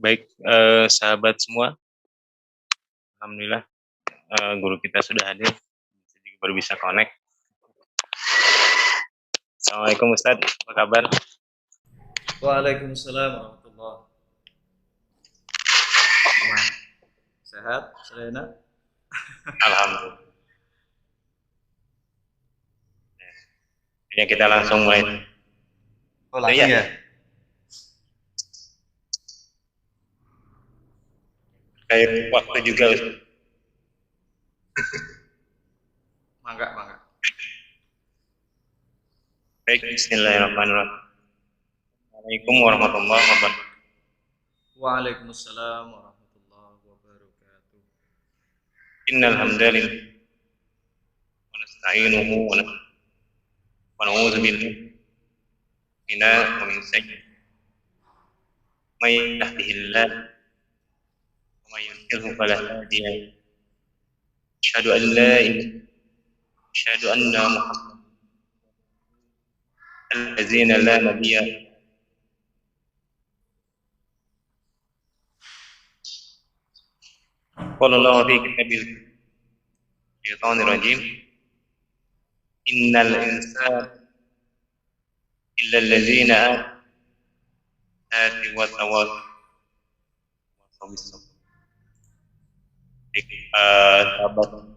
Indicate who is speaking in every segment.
Speaker 1: Baik, sahabat semua, alhamdulillah, guru kita sudah hadir, jadi baru bisa connect. Assalamualaikum Ustaz, apa kabar?
Speaker 2: Waalaikumsalam warahmatullah. Sehat, Selena?
Speaker 1: Alhamdulillah. Ya, kita langsung mulai.
Speaker 2: Oh langsung ya?
Speaker 1: Kayak waktu juga Ustaz.
Speaker 2: Mangga, mangga.
Speaker 1: Baik, bismillahirrahmanirrahim. Assalamualaikum warahmatullahi wabarakatuh.
Speaker 2: Waalaikumsalam warahmatullahi wabarakatuh.
Speaker 1: Innal hamdalillah wa nasta'inuhu wa na'udzu billahi min sayyi'ati may yahdihillah wa may yudlilhu fala hadiya lahu. Asyhadu an la ilaha asyhadu anna Muhammadan allazina la nabiyya qala Allah fi kitabil syaitanir rajim innal insana illa allazina amanu wa tawasaw bis sabr. Sahabat,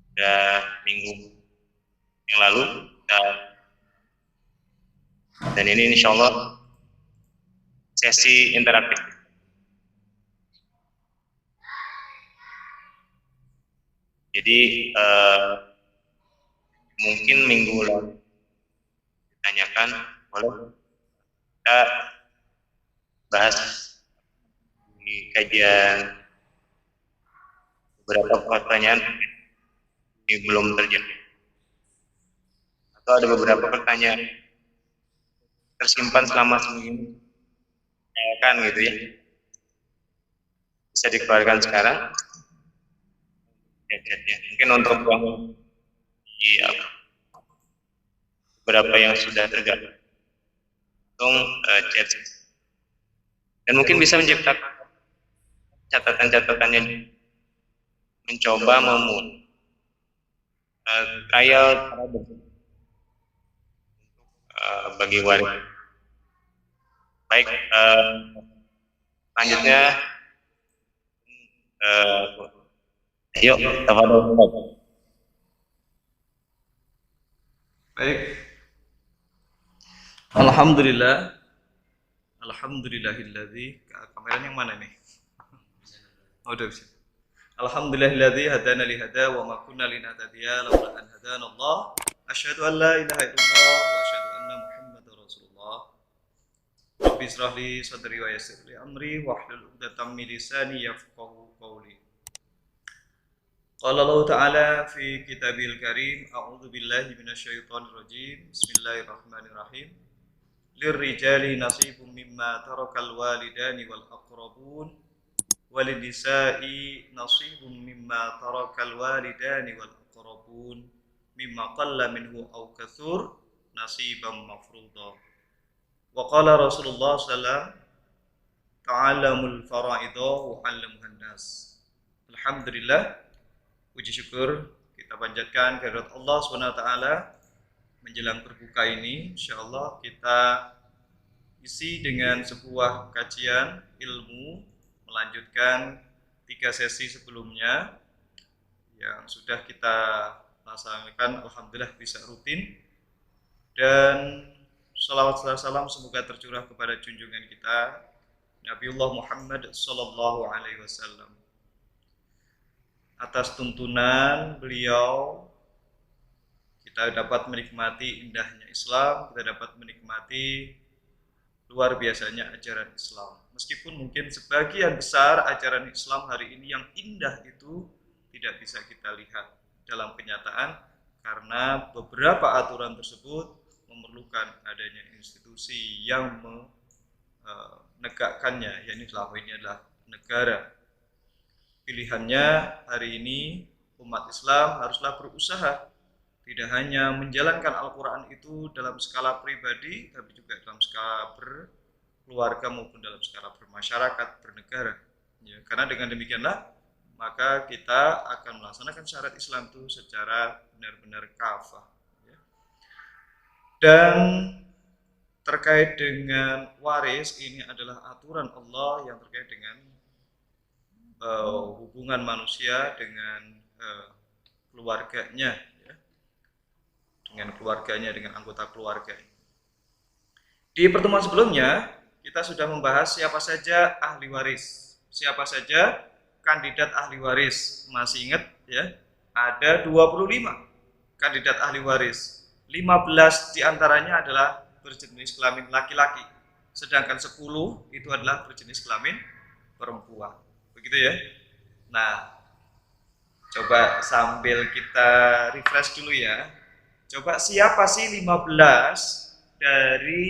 Speaker 1: sudah minggu yang lalu dan ini insya Allah sesi interaktif. Jadi mungkin minggu lalu ditanyakan, boleh kita bahas di kajian beberapa pertanyaan ini belum terjadi, atau ada beberapa pertanyaan tersimpan selama seminggu, kan gitu ya, bisa dikeluarkan sekarang. Mungkin untuk beberapa yang sudah tergabung chat, dan mungkin bisa menciptakan catatan-catatannya, mencoba trial bagi warga. Baik, selanjutnya yuk, tafadhol.
Speaker 2: Baik. Alhamdulillah. Alhamdulillahilladzi. Kameranya yang mana nih? Oh, udah bisa. Alhamdulillahilladzi hadana li hada wa ma kunna linahtadiya laula an hadana Allah. Asyhadu an la ilaha illallah wa asyhadu anna Muhammadar Rasulullah. Rabbi israh li sadri wa yassir li amri wahlul 'uqdatam min lisani yafqahu qawli. Qala Allah Ta'ala fi kitabil karim, a'udzu billahi minasyaitonir rajim. Bismillahirrahmanirrahim. Lirrijali nasibum mimma tarakal walidani wal aqrabun walinisa'i nasibum mimma tarakal walidani wal aqrabun mimma qalla minhu aw katsur nasiban mafruḍa. Wa qala Rasulullah sallallahu ta'alamul fara'idha wa 'allamuhan nas. Alhamdulillah, puji syukur kita panjatkan kehadirat Allah SWT. Menjelang berbuka ini, insyaallah kita isi dengan sebuah kajian ilmu, melanjutkan 3 sesi sebelumnya yang sudah kita laksanakan, alhamdulillah bisa rutin. Dan salawat dan salam semoga tercurah kepada junjungan kita Nabiullah Muhammad sallallahu alaihi wasallam. Atas tuntunan beliau kita dapat menikmati indahnya Islam, kita dapat menikmati luar biasanya ajaran Islam. Meskipun mungkin sebagian besar ajaran Islam hari ini yang indah itu tidak bisa kita lihat dalam kenyataan, karena beberapa aturan tersebut memerlukan adanya institusi yang menegakkannya, yakni ini adalah negara. Pilihannya hari ini umat Islam haruslah berusaha tidak hanya menjalankan Al-Quran itu dalam skala pribadi, tapi juga dalam skala keluarga maupun dalam skala bermasyarakat, bernegara. Ya, karena dengan demikianlah maka kita akan melaksanakan syariat Islam itu secara benar-benar kafah. Ya. Dan terkait dengan waris, ini adalah aturan Allah yang terkait dengan hubungan manusia dengan keluarganya, ya. Dengan anggota keluarganya. Di pertemuan sebelumnya kita sudah membahas siapa saja ahli waris, siapa saja kandidat ahli waris. Masih ingat ya? Ada 25 kandidat ahli waris. 15 diantaranya adalah berjenis kelamin laki-laki, sedangkan 10 itu adalah berjenis kelamin perempuan. Begitu ya. Nah, coba sambil kita refresh dulu ya. Coba siapa sih 15 dari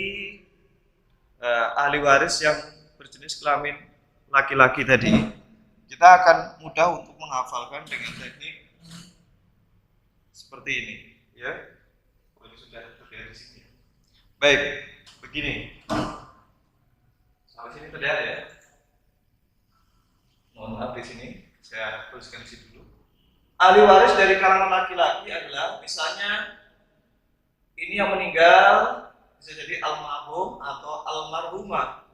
Speaker 2: ahli waris yang berjenis kelamin laki-laki tadi? Kita akan mudah untuk menghafalkan dengan teknik seperti ini, ya. Ini sudah terlihat di sini. Baik, begini. Sampai sini terlihat ya. Mohon maaf di sini, saya tuliskan di sini dulu. Ahli waris dari kalangan laki-laki adalah misalnya ini yang meninggal bisa jadi almarhum atau almarhumah,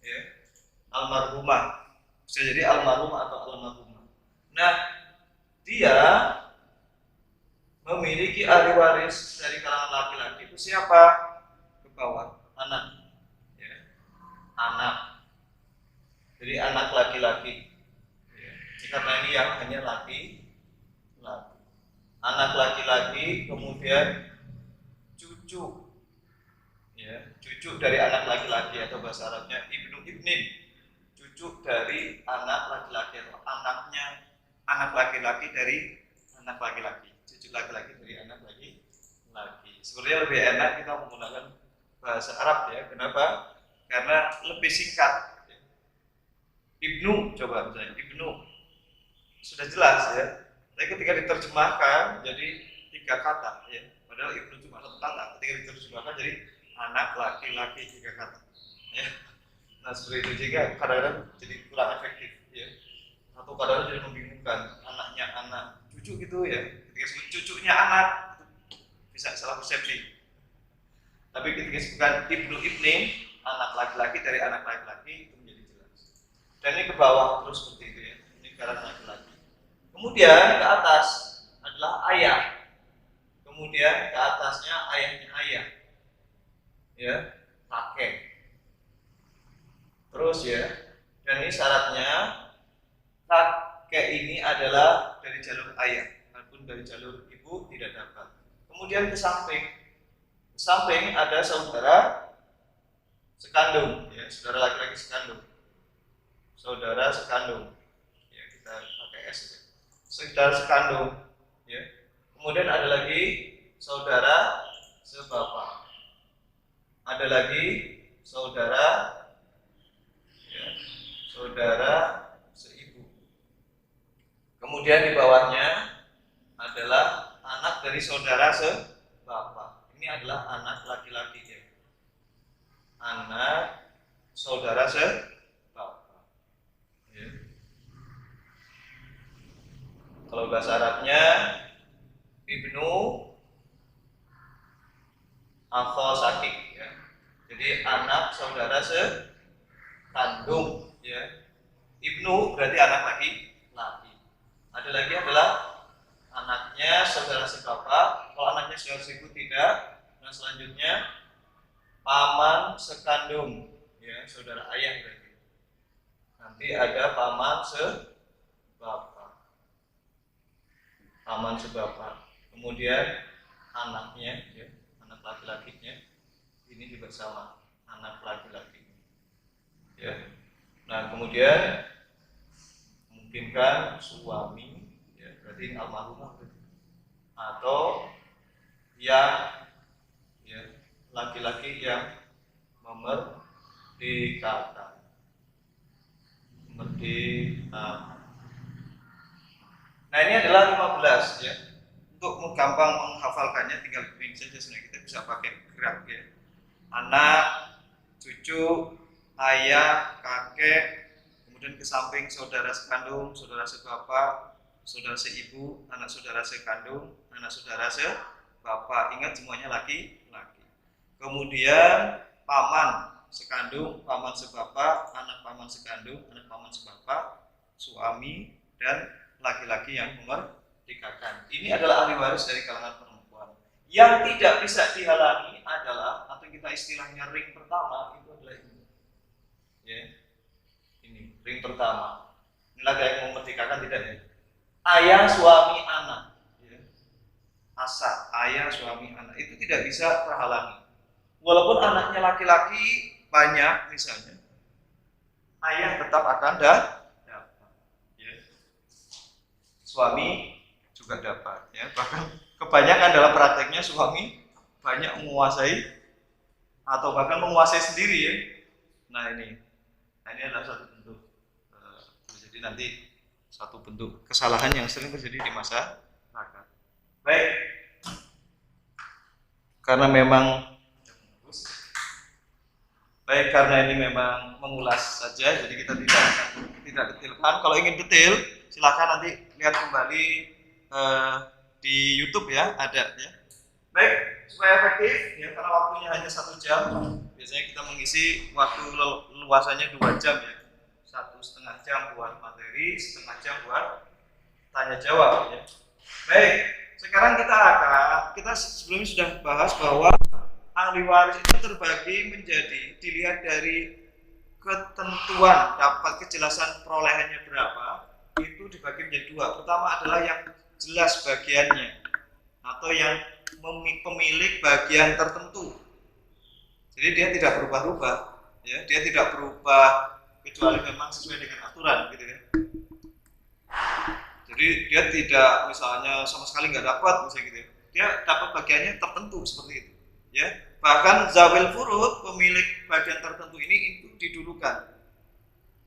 Speaker 2: ya, almarhumah bisa jadi almarhum atau almarhumah. Nah, dia memiliki ahli waris dari kalangan laki-laki itu siapa? Ke bawah, anak, ya, anak. Jadi anak laki-laki. Ya. Karena ini yang hanya laki-laki. Anak laki-laki, kemudian cucu, ya, cucu dari anak laki-laki atau bahasa Arabnya ibnu ibnin, cucu dari anak laki-laki atau anaknya anak laki-laki dari anak laki-laki, cucu laki-laki dari anak laki-laki. Sebenarnya lebih enak kita menggunakan bahasa Arab ya. Kenapa? Karena lebih singkat. Ibnu, coba misalnya ibnu sudah jelas ya. Tapi ketika diterjemahkan jadi 3 kata ya. Padahal ibnu cuma 1 kata. Ketika diterjemahkan jadi anak laki-laki 3 kata. Ya. Nah seperti itu juga kadang-kadang jadi kurang efektif ya. Atau kadang-kadang jadi membingungkan, anaknya anak, cucu gitu ya. Ketika sebut cucunya anak bisa salah persepsi. Tapi ketika sebutkan ibnu ibnin, anak laki-laki dari anak laki-laki itu menjadi jelas. Dan ini ke bawah terus seperti itu ya. Ini karangan laki-laki. Kemudian ke atas adalah ayah. Kemudian ke atasnya ayahnya ayah. Ya, kakek. Terus ya. Dan ini syaratnya kakek ini adalah dari jalur ayah, walaupun dari jalur ibu tidak dapat. Kemudian ke samping. Ke samping ada saudara sekandung, ya, saudara laki-laki sekandung. Saudara sekandung, ya kita pakai S ya. Saudara sekandung, ya. Kemudian ada lagi saudara sebapa, ada lagi saudara, ya, saudara seibu. Kemudian di bawahnya adalah anak dari saudara sebapa. Ini adalah anak laki-laki, ya. Anak saudara sebapa. Kalau bahasa Arabnya ibnu akho sakik, ya. Jadi anak saudara sekandung, ya. Ibnu berarti anak laki-laki. Ada lagi adalah anaknya saudara sebapa. Kalau anaknya saudara seibu tidak. Nah selanjutnya paman sekandung, ya, saudara ayah berarti. Nanti ada paman sebapa. Paman sebapa, kemudian anaknya, ya, anak laki-lakinya ini juga sama, anak laki-laki, ya. Nah kemudian memungkinkan suami, ya, berarti almarhumah, atau yang, ya, laki-laki yang memerdekakan. Nah ini adalah 15 ya. Untuk gampang menghafalkannya tinggal print saja sebenarnya, kita bisa pakai gerak ya. Anak, cucu, ayah, kakek, kemudian ke samping saudara sekandung, saudara sebapak, saudara seibu, anak saudara sekandung, anak saudara sebapak. Ingat semuanya laki-laki. Kemudian paman sekandung, paman sebapak, anak paman sekandung, anak paman sebapak, suami, dan laki-laki yang memerdekakan. Ini adalah ahli waris dari kalangan perempuan. Yang tidak bisa dihalangi adalah, atau kita istilahnya ring pertama, itu adalah ini. Ya, ini ring pertama. Inilah yang memerdekakan, tidak ya? Ayah, suami, anak. Ya. Asal ayah, suami, anak itu tidak bisa terhalangi. Walaupun anaknya laki-laki banyak misalnya, ayah tetap akan dapat. Ya. Suami juga dapat. Ya. Bahkan kebanyakan dalam prakteknya suami banyak menguasai atau bahkan menguasai sendiri ya. Nah ini adalah satu bentuk jadi nanti satu bentuk kesalahan yang sering terjadi di masyarakat. Baik, karena ini memang mengulas saja, jadi kita tidak detailkan. Kalau ingin detail, silakan nanti lihat kembali di YouTube ya, ada ya. Baik, supaya efektif ya, karena waktunya hanya 1 jam, biasanya kita mengisi waktu luasannya 2 jam ya, 1,5 jam buat materi, 1,5 jam buat tanya jawab ya. Baik, sekarang kita sebelumnya sudah bahas bahwa ahli waris itu terbagi menjadi, dilihat dari ketentuan dapat kejelasan perolehannya berapa, itu dibagi menjadi 2. Pertama adalah yang jelas bagiannya atau yang pemilik bagian tertentu. Jadi dia tidak berubah-ubah, ya, dia tidak berubah kecuali memang sesuai dengan aturan, gitu ya. Jadi dia tidak misalnya sama sekali nggak dapat, misalnya gitu ya. Dia dapat bagiannya tertentu seperti itu, ya. Bahkan zawil furud, pemilik bagian tertentu ini itu didulukan.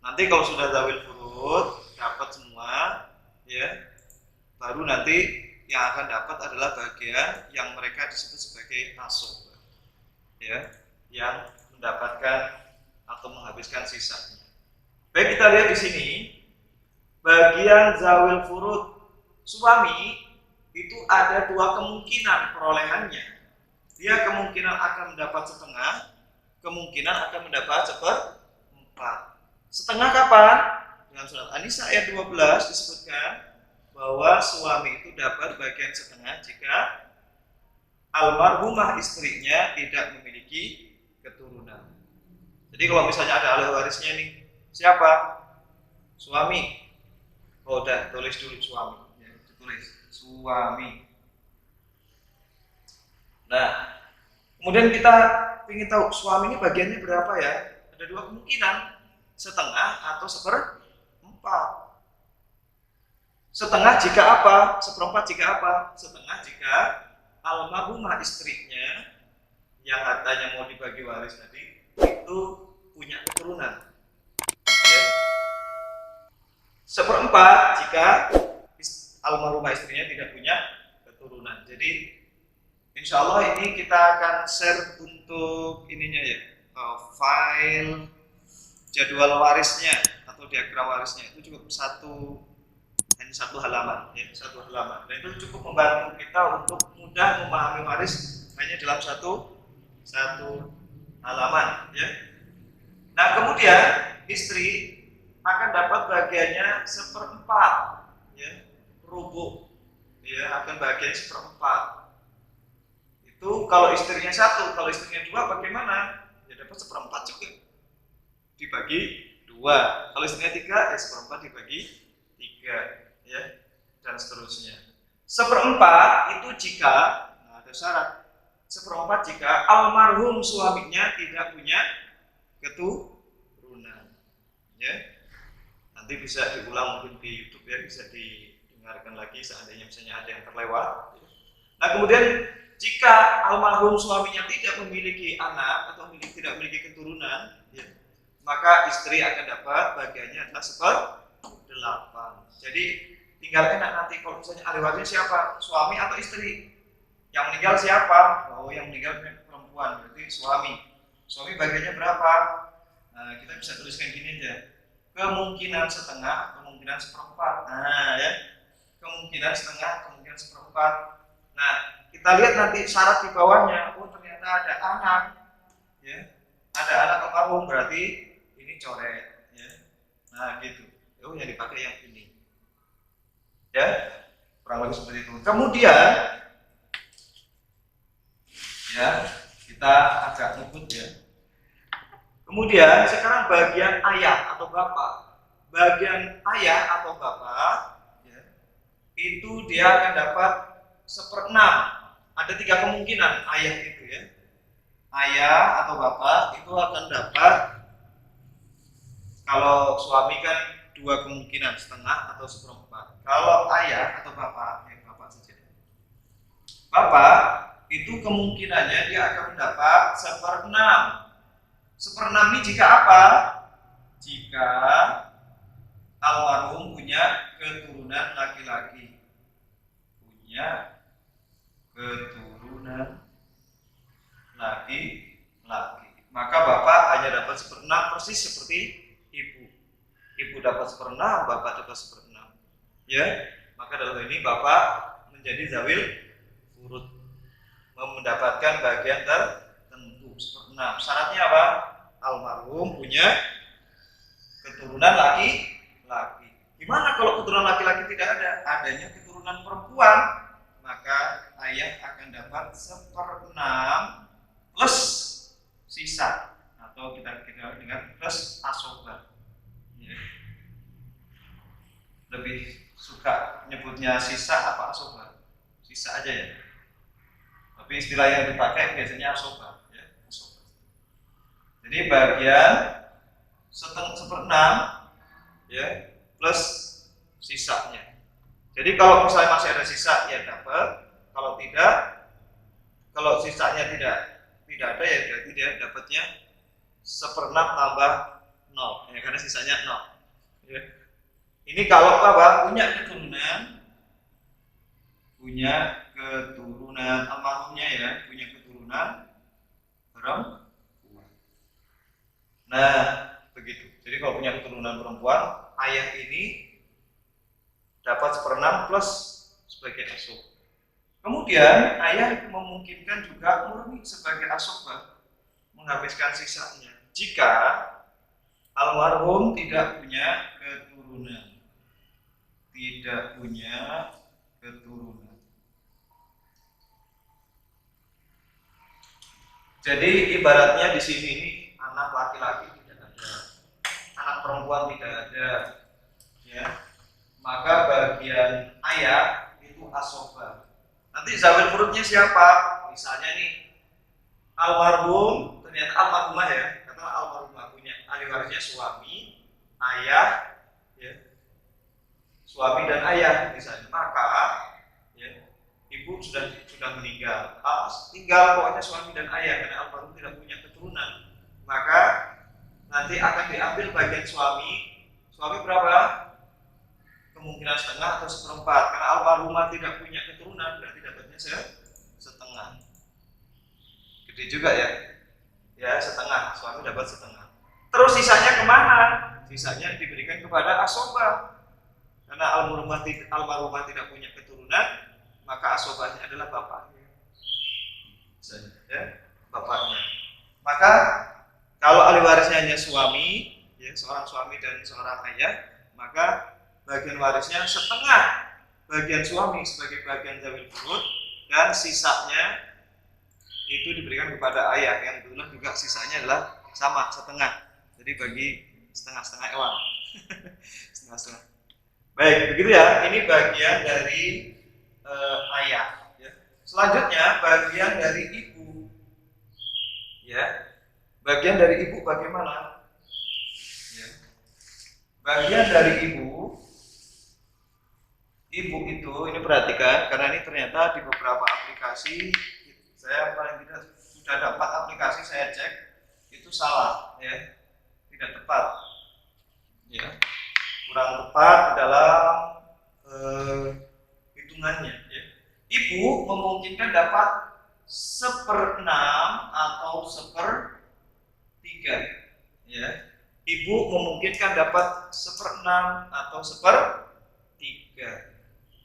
Speaker 2: Nanti kalau sudah zawil furud dapat semua, ya, baru nanti yang akan dapat adalah bagian yang mereka disebut sebagai asabah, ya, yang mendapatkan atau menghabiskan sisanya. Baik, kita lihat di sini bagian zawil furud suami itu ada 2 kemungkinan perolehannya. Dia kemungkinan akan mendapat setengah, kemungkinan akan mendapat 1/4. Setengah kapan? Dalam surat An-Nisa ayat 12 disebutkan bahwa suami itu dapat bagian setengah jika almarhumah istrinya tidak memiliki keturunan. Jadi kalau misalnya ada ahli warisnya nih, siapa? Suami. Oh, udah tulis dulu suami. Ya, tulis suami. Nah, kemudian kita ingin tahu suami ini bagiannya berapa ya? Ada 2 kemungkinan, setengah atau 1/4. Setengah jika apa? 1/4 jika apa? Setengah jika almarhumah istrinya yang hartanya mau dibagi waris tadi itu punya keturunan. Ya. 1/4 jika almarhumah istrinya tidak punya keturunan. Jadi insya Allah ini kita akan share untuk ininya ya, file jadwal warisnya atau diagram warisnya itu cukup hanya satu halaman ya, 1 halaman, dan itu cukup membantu kita untuk mudah memahami waris hanya dalam satu halaman ya. Nah, kemudian istri akan dapat bagiannya 1/4 ya, rubuh ya, akan bagian 1/4. Itu kalau istrinya 1, kalau istrinya 2 bagaimana? Ya dapat 1/4 juga, dibagi 2. Kalau istrinya 3 ya 1/4 dibagi 3 ya, dan seterusnya. 1/4 itu jika, nah ada syarat, 1/4 jika almarhum suaminya tidak punya keturunan ya. Nanti bisa diulang mungkin di YouTube ya, bisa didengarkan lagi seandainya misalnya ada yang terlewat. Nah, kemudian jika almarhum suaminya tidak memiliki anak atau tidak memiliki keturunan ya, maka istri akan dapat bagiannya adalah 1/8. Jadi tinggal enak nanti kalau misalnya ahli warisnya siapa, suami atau istri. Yang meninggal siapa? Oh, yang meninggal perempuan, berarti suami. Suami bagiannya berapa? Nah, kita bisa tuliskan gini aja. Kemungkinan setengah, kemungkinan seperempat. Nah, ya. Kemungkinan setengah, kemungkinan seperempat. Nah, kita lihat nanti syarat di bawahnya. Oh, ternyata ada anak. Ya. Ada anak almarhum, berarti ini coret, ya. Nah, gitu. Oh, yang dipakai yang ini. Ya. Kurang lebih seperti itu. Kemudian ya, kita agak ngebut ya. Kemudian sekarang bagian ayah atau bapak. Bagian ayah atau bapak ya, itu dia akan dapat 1/6. Ada 3 kemungkinan ayah itu ya. Ayah atau bapak itu akan dapat, kalau suami kan 2 kemungkinan, setengah atau 1/4. Kalau ayah atau bapak, ya bapak saja. Bapak itu kemungkinannya dia akan mendapat 1/6. 1/6 ini jika apa? Jika almarhum punya keturunan laki-laki. Punya keturunan laki-laki. Maka bapak hanya dapat 1/6 persis seperti ibu. Ibu dapat 1/6, bapak dapat 1/6. Ya, maka dalam ini bapak menjadi zawil furud, mendapatkan bagian tertentu 1/6. Syaratnya apa? Almarhum punya keturunan laki-laki. Gimana kalau keturunan laki-laki tidak ada? Adanya keturunan perempuan, maka ayah akan dapat 1/6 plus sisa, atau kita kenal dengan plus asoba. Ya. Lebih suka nyebutnya sisa apa asoba? Sisa aja ya. Tapi istilah yang dipakai biasanya asoba. Ya, asoba. Jadi bagian 1/6 ya plus sisanya. Jadi kalau misalnya masih ada sisa ya dapat, kalau tidak, kalau sisanya tidak ada ya berarti dia dapatnya 1/6 tambah 0 ya, karena sisanya 0 ya. Ini kalau apa? Punya keturunan almarhumnya ya, punya keturunan perempuan. Nah, begitu. Jadi kalau punya keturunan perempuan, ayah ini dapat 1/6 plus sebagai asuh. Kemudian ayah memungkinkan juga murni sebagai asobah, menghabiskan sisanya jika almarhum tidak punya keturunan. Jadi ibaratnya di sini ini anak laki-laki tidak ada, anak perempuan tidak ada, ya. Maka bagian ayah itu asobah. Nanti zawil furudnya siapa? Misalnya nih, almarhum, ternyata almarhumah ya, karena almarhumah punya ahli warisnya suami, ayah, ya, suami dan ayah misalnya. Maka ya, ibu sudah meninggal, tinggal pokoknya suami dan ayah karena almarhum tidak punya keturunan. Maka nanti akan diambil bagian suami berapa? Kemungkinan setengah atau 1/4. Karena almarhumah tidak punya keturunan, berarti dapatnya setengah. Gede juga ya. Ya, setengah. Suami dapat setengah. Terus sisanya kemana? Sisanya diberikan kepada asobah. Karena almarhumah tidak punya keturunan, maka asobahnya adalah bapaknya. Ya, bapaknya. Maka kalau ahli warisnya hanya suami, ya, seorang suami dan seorang ayah, maka bagian warisnya setengah bagian suami sebagai bagian zawil furud, dan sisanya itu diberikan kepada ayah yang kebetulan juga sisanya adalah sama setengah. Jadi bagi setengah-setengah ewan. Setengah-setengah. Baik, begitu ya. Ini bagian dari ayah. Ya. Selanjutnya bagian dari ibu. Ya, bagian dari ibu bagaimana? Ya. Bagian dari ibu itu, ini perhatikan, karena ini ternyata di beberapa aplikasi saya paling tidak sudah dapat aplikasi saya cek itu salah, ya, tidak tepat, ya, kurang tepat dalam hitungannya. Ya. Ibu memungkinkan dapat 1/6 atau 1/4 3, ya. Ibu memungkinkan dapat 1/6 atau 1/3.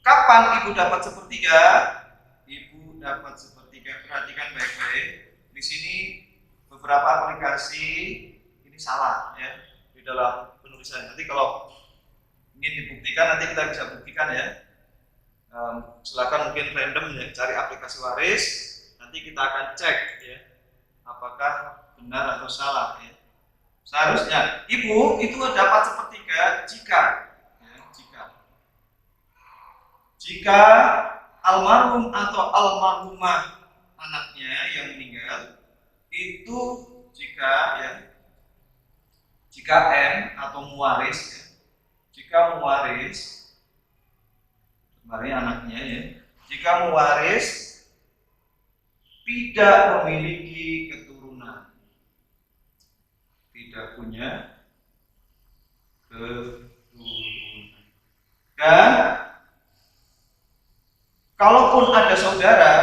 Speaker 2: Kapan ibu dapat 1/3? Ibu dapat 1/3. Perhatikan baik-baik. Di sini beberapa aplikasi ini salah, ya, di dalam penulisan. Nanti kalau ingin dibuktikan, nanti kita bisa buktikan, ya. Silakan mungkin random, ya, cari aplikasi waris. Nanti kita akan cek, ya, apakah benar atau salah, ya. Seharusnya ibu itu dapat 1/3 jika almarhum atau almarhumah anaknya yang meninggal itu jika M atau mewaris, ya, jika mewaris kemarin anaknya, ya, jika mewaris tidak memiliki keturunan, tidak punya keturunan, dan kalaupun ada saudara,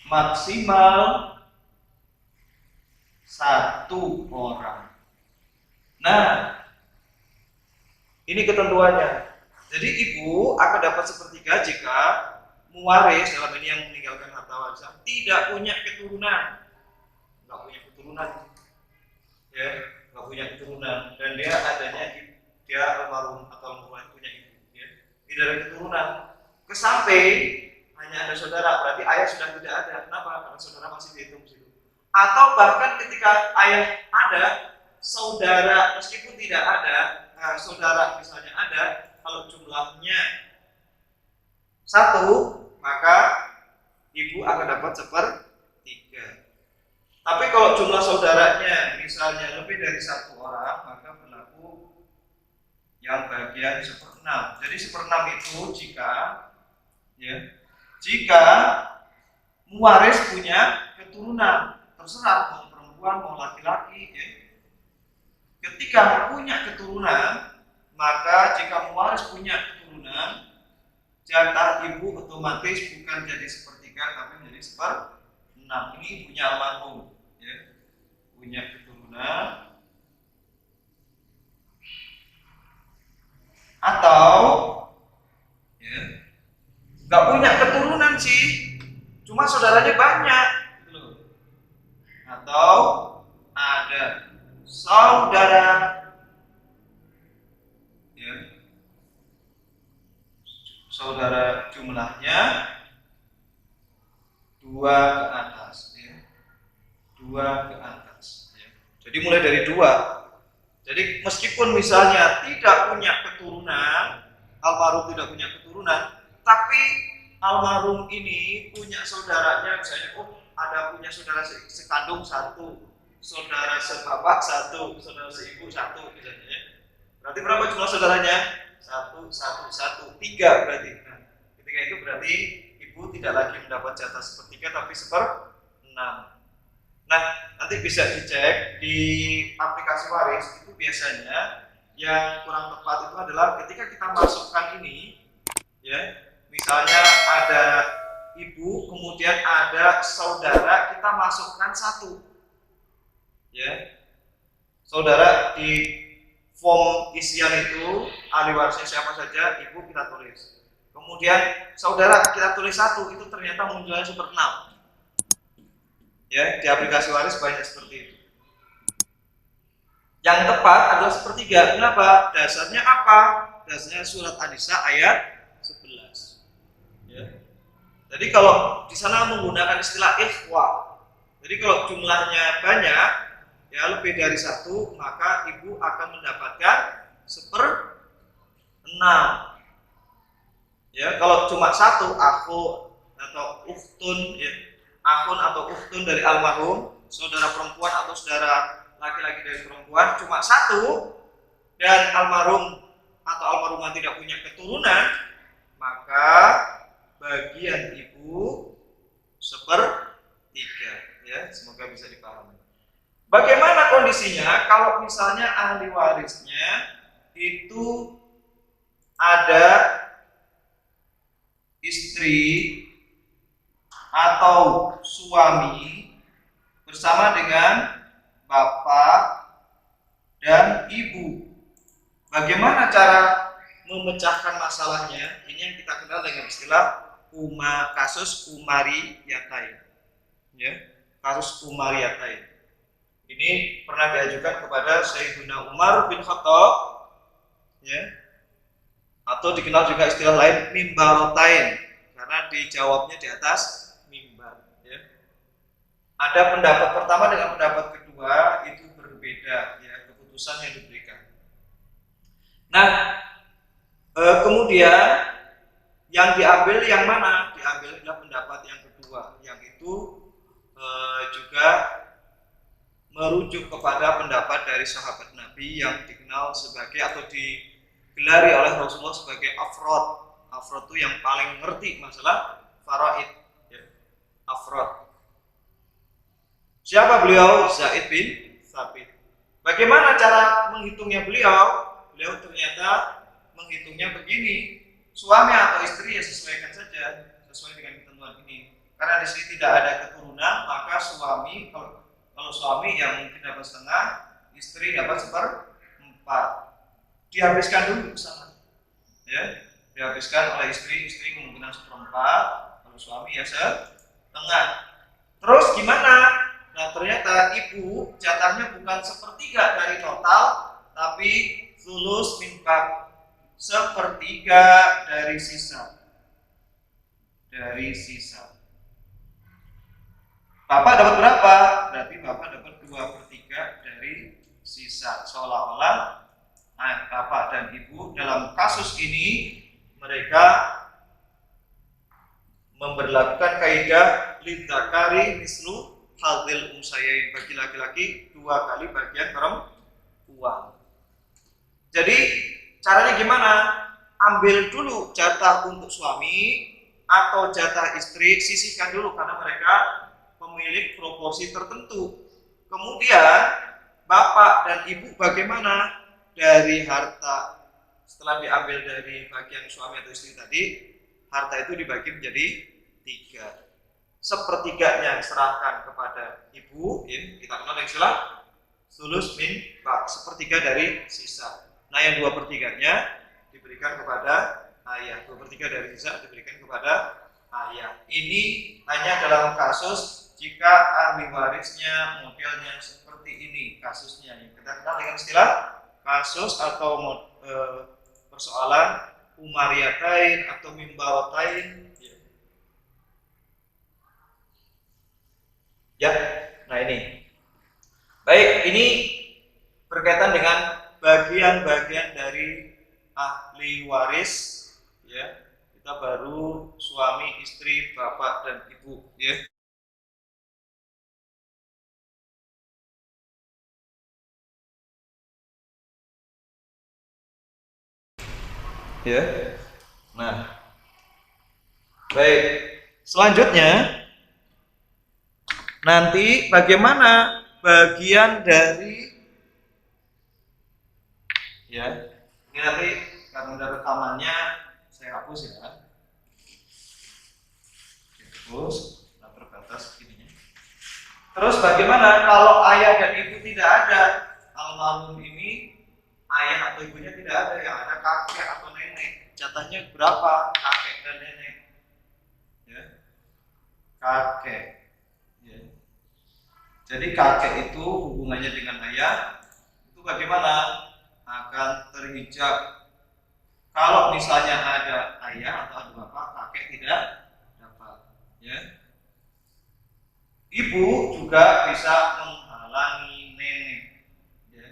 Speaker 2: maksimal 1 orang. Nah, ini ketentuannya. Jadi ibu akan dapat 1/3 jika mewaris, dalam ini yang meninggalkan harta warisan, tidak punya keturunan. Nggak punya keturunan, ya, nggak punya keturunan, dan dia adanya dia almarhum atau almarhumah punya ibu, ya, tidak ada keturunan. Kesamping hanya ada saudara, berarti ayah sudah tidak ada. Kenapa? Karena saudara masih dihitung situ. Atau bahkan ketika ayah ada, saudara meskipun tidak ada, saudara misalnya ada, kalau jumlahnya 1, maka ibu akan dapat 1/3. Tapi kalau jumlah saudaranya misalnya lebih dari 1 orang, maka berlaku yang bagian 1/6. Jadi 1/6 itu jika mewaris punya keturunan, terserah mau perempuan mau laki-laki, ya. Ketika punya keturunan, maka jika mewaris punya keturunan, jatah ibu otomatis bukan jadi 1/3 tapi menjadi 1/6. Ini ibunya almarhum, ya, punya keturunan. Atau, ya, nggak punya keturunan sih, cuma saudaranya banyak, gitu loh. Atau ada saudara, ya, saudara jumlahnya 2 ke atas, ya, 2 ke atas, ya. Jadi mulai dari 2. Jadi meskipun misalnya tidak punya keturunan, almarhum tidak punya keturunan, tapi almarhum ini punya saudaranya, misalnya ada punya saudara sekandung 1, saudara sebapak 1, saudara seibu 1, misalnya, ya. Berarti berapa jumlah saudaranya? 1, 1, 1, 3 berarti. Nah, ketika itu berarti ibu tidak lagi mendapat jatah 1/3 tapi 1/6. Nah, nanti bisa dicek di aplikasi waris. Itu biasanya yang kurang tepat itu adalah ketika kita masukkan ini, ya, misalnya ada ibu kemudian ada saudara, kita masukkan 1, ya, saudara di form isian itu ahli warisnya siapa saja, ibu kita tulis, kemudian saudara kita tulis 1, itu ternyata munculnya 1/6. Ya, di aplikasi waris banyak seperti itu. Yang tepat adalah 1/3. Kenapa? Dasarnya apa? Dasarnya surat An-Nisa ayat 11. Ya. Jadi kalau di sana menggunakan istilah ikhwa. Jadi kalau jumlahnya banyak, ya lebih dari 1, maka ibu akan mendapatkan 1/6. Ya, kalau cuma 1, akhu atau ukhtun, ya, akun atau ukhtun dari almarhum, saudara perempuan atau saudara laki-laki dari perempuan, cuma 1, dan almarhum atau almarhumah tidak punya keturunan, maka bagian ibu 1/3, ya. Semoga bisa dipahami. Bagaimana kondisinya kalau misalnya ahli warisnya itu ada istri atau suami bersama dengan bapak dan ibu. Bagaimana cara memecahkan masalahnya? Ini yang kita kenal dengan istilah kasus umariyatain. Ya, kasus umariyatain. Ini pernah diajukan kepada Sayyidina Umar bin Khattab, ya, atau dikenal juga istilah lain mimbarotain, karena dijawabnya di atas mimbar. Ya. Ada pendapat pertama dengan pendapat kedua itu berbeda, ya, keputusan yang diberikan. Nah, kemudian yang diambil yang mana? Diambil adalah pendapat yang kedua, yang itu juga merujuk kepada pendapat dari sahabat Nabi yang dikenal sebagai atau digelari oleh Rasulullah sebagai afrod. Afrod itu yang paling ngerti masalah faraid, ya. Afrod. Siapa beliau? Zaid bin Thabit. Bagaimana cara menghitungnya beliau? Beliau ternyata menghitungnya begini. Suami atau istri ya sesuaikan saja sesuai dengan ketentuan ini. Karena di sini tidak ada keturunan, maka suami kalau suami yang mungkin dapat setengah, istri dapat 1/4. Dihabiskan dulu ke sana. Ya, dihabiskan oleh istri kemungkinan 1/4, kalau suami ya setengah. Terus gimana? Nah, ternyata ibu jatahnya bukan 1/3 dari total, tapi sulus min bab, 1/3 dari sisa. Bapak dapat berapa? Berarti Bapak dapat 2/3 dari sisa. Seolah-olah Bapak dan Ibu dalam kasus ini mereka memberlakukan kaidah lidzakari mislu hadzil unsayain, bagi laki-laki 2 kali bagian perempuan. Jadi caranya gimana? Ambil dulu jatah untuk suami atau jatah istri, sisihkan dulu karena mereka memiliki proporsi tertentu. Kemudian bapak dan ibu bagaimana? Dari harta setelah diambil dari bagian suami atau istri tadi, harta itu dibagi menjadi 3. 1/3-nya serahkan kepada ibu, ya, kita kenal dengan istilah sulus min bab, 1/3 dari sisa. Nah, yang 2/3-nya diberikan kepada ayah, 2/3 dari sisa diberikan kepada ayah. Ini hanya dalam kasus jika ahli warisnya modelnya seperti ini kasusnya, yang kita kenal dengan istilah kasus atau persoalan umariyatain atau mimbarotain. Ya, nah ini. Baik, ini berkaitan dengan bagian-bagian dari ahli waris, ya. Kita baru suami, istri, bapak dan ibu, ya. Ya. Nah. Baik. Selanjutnya nanti bagaimana bagian dari, ya, ini nanti karena udah rekamannya saya hapus ya. Terus terbatas ininya. Terus bagaimana kalau ayah dan ibu tidak ada? Almarhum ini ayah atau ibunya tidak ada, yang ada kakek atau nenek. Jatahnya berapa kakek dan nenek? Ya. Kakek. Ya. Jadi kakek itu hubungannya dengan ayah itu bagaimana? Akan terhijab. Kalau misalnya ada ayah atau ada bapak, kakek tidak dapat. Ya. Ibu juga bisa menghalangi nenek. Ya.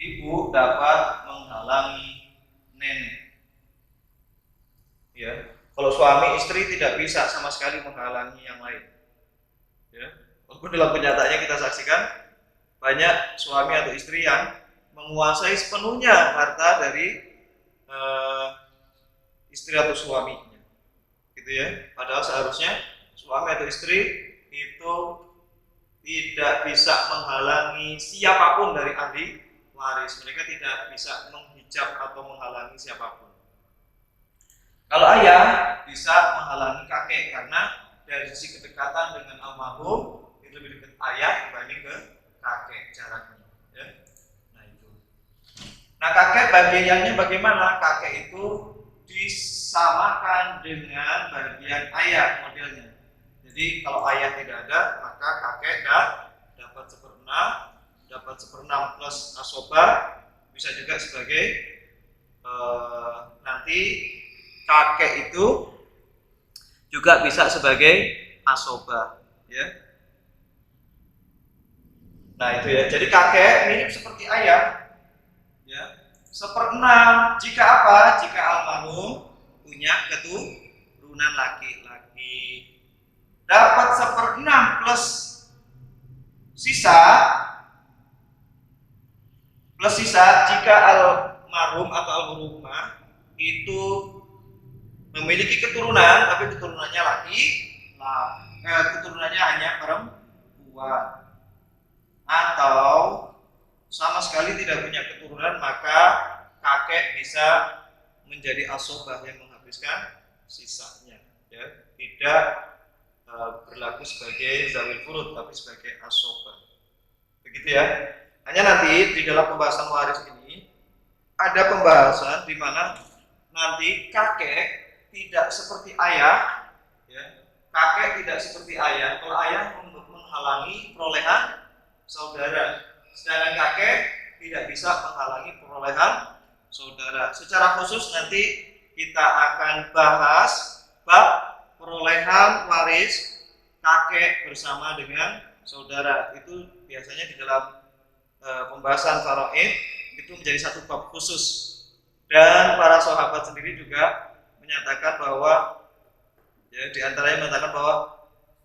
Speaker 2: Ibu dapat menghalangi nenek. Ya. Kalau suami istri tidak bisa sama sekali menghalangi yang lain. Ya. Walaupun dalam kenyataannya kita saksikan banyak suami atau istri yang menguasai sepenuhnya harta dari istri atau suaminya, gitu ya. Padahal seharusnya suami atau istri itu tidak bisa menghalangi siapapun dari ahli waris. Mereka tidak bisa menghijab menghijab atau menghalangi siapapun. Kalau ayah bisa menghalangi kakek karena dari sisi kedekatan dengan almarhum itu lebih dekat ayah dibanding ke kakek jaraknya. Ya. Nah itu. Nah kakek bagiannya bagaimana? Kakek itu disamakan dengan bagian ayah modelnya. Jadi kalau ayah tidak ada, maka kakek dapat 1/6, dapat 1/6 plus asoba, bisa juga sebagai nanti kakek itu juga bisa sebagai asoba, ya. Nah itu ya. Jadi kakek mirip seperti ayah, ya. 1/6 jika apa? Jika almarhum punya keturunan laki-laki. Dapat 1/6 plus sisa jika almarhum atau almarhumah itu memiliki keturunan tapi keturunannya keturunannya hanya perempuan atau sama sekali tidak punya keturunan, maka kakek bisa menjadi asobah yang menghabiskan sisanya, ya. Tidak berlaku sebagai zawil furud tapi sebagai asobah, begitu ya. Hanya nanti di dalam pembahasan waris ini ada pembahasan di mana nanti kakek tidak seperti ayah, ya. Kakek tidak seperti ayah. Kalau ayah menghalangi perolehan saudara, sedangkan kakek tidak bisa menghalangi perolehan saudara. Secara khusus nanti kita akan bahas bab perolehan waris kakek bersama dengan saudara. Itu biasanya di dalam pembahasan faraid itu menjadi satu bab khusus. Dan para sahabat sendiri juga menyatakan bahwa, ya, diantaranya mengatakan bahwa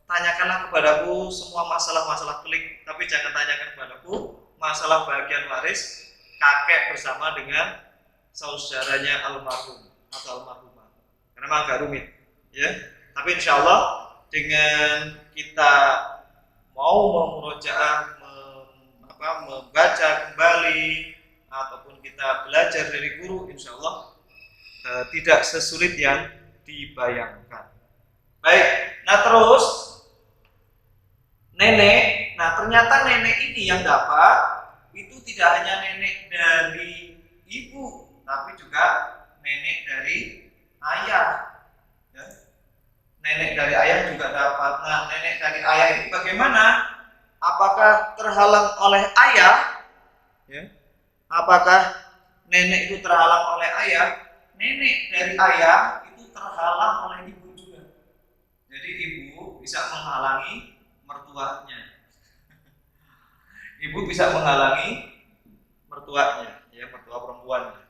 Speaker 2: tanyakanlah kepadaku semua masalah-masalah pelik, tapi jangan tanyakan kepadaku masalah bagian waris kakek bersama dengan saudaranya almarhum atau almarhumah, karena memang agak rumit, ya. Tapi insya Allah dengan kita mau memurojaah, membaca kembali ataupun kita belajar dari guru, insya Allah tidak sesulit yang dibayangkan. Baik, nah terus nenek, nah ternyata nenek ini yang dapat itu tidak hanya nenek dari ibu, tapi juga nenek dari ayah, ya. Nenek dari ayah juga dapat. Nah, nenek dari ayah ini bagaimana? Apakah terhalang oleh ayah? Ya. Apakah nenek itu terhalang oleh ayah? Nenek dari ayah itu terhalang oleh ibu juga. Jadi ibu bisa menghalangi mertuanya. Ibu bisa menghalangi mertuanya, ya, mertua perempuannya.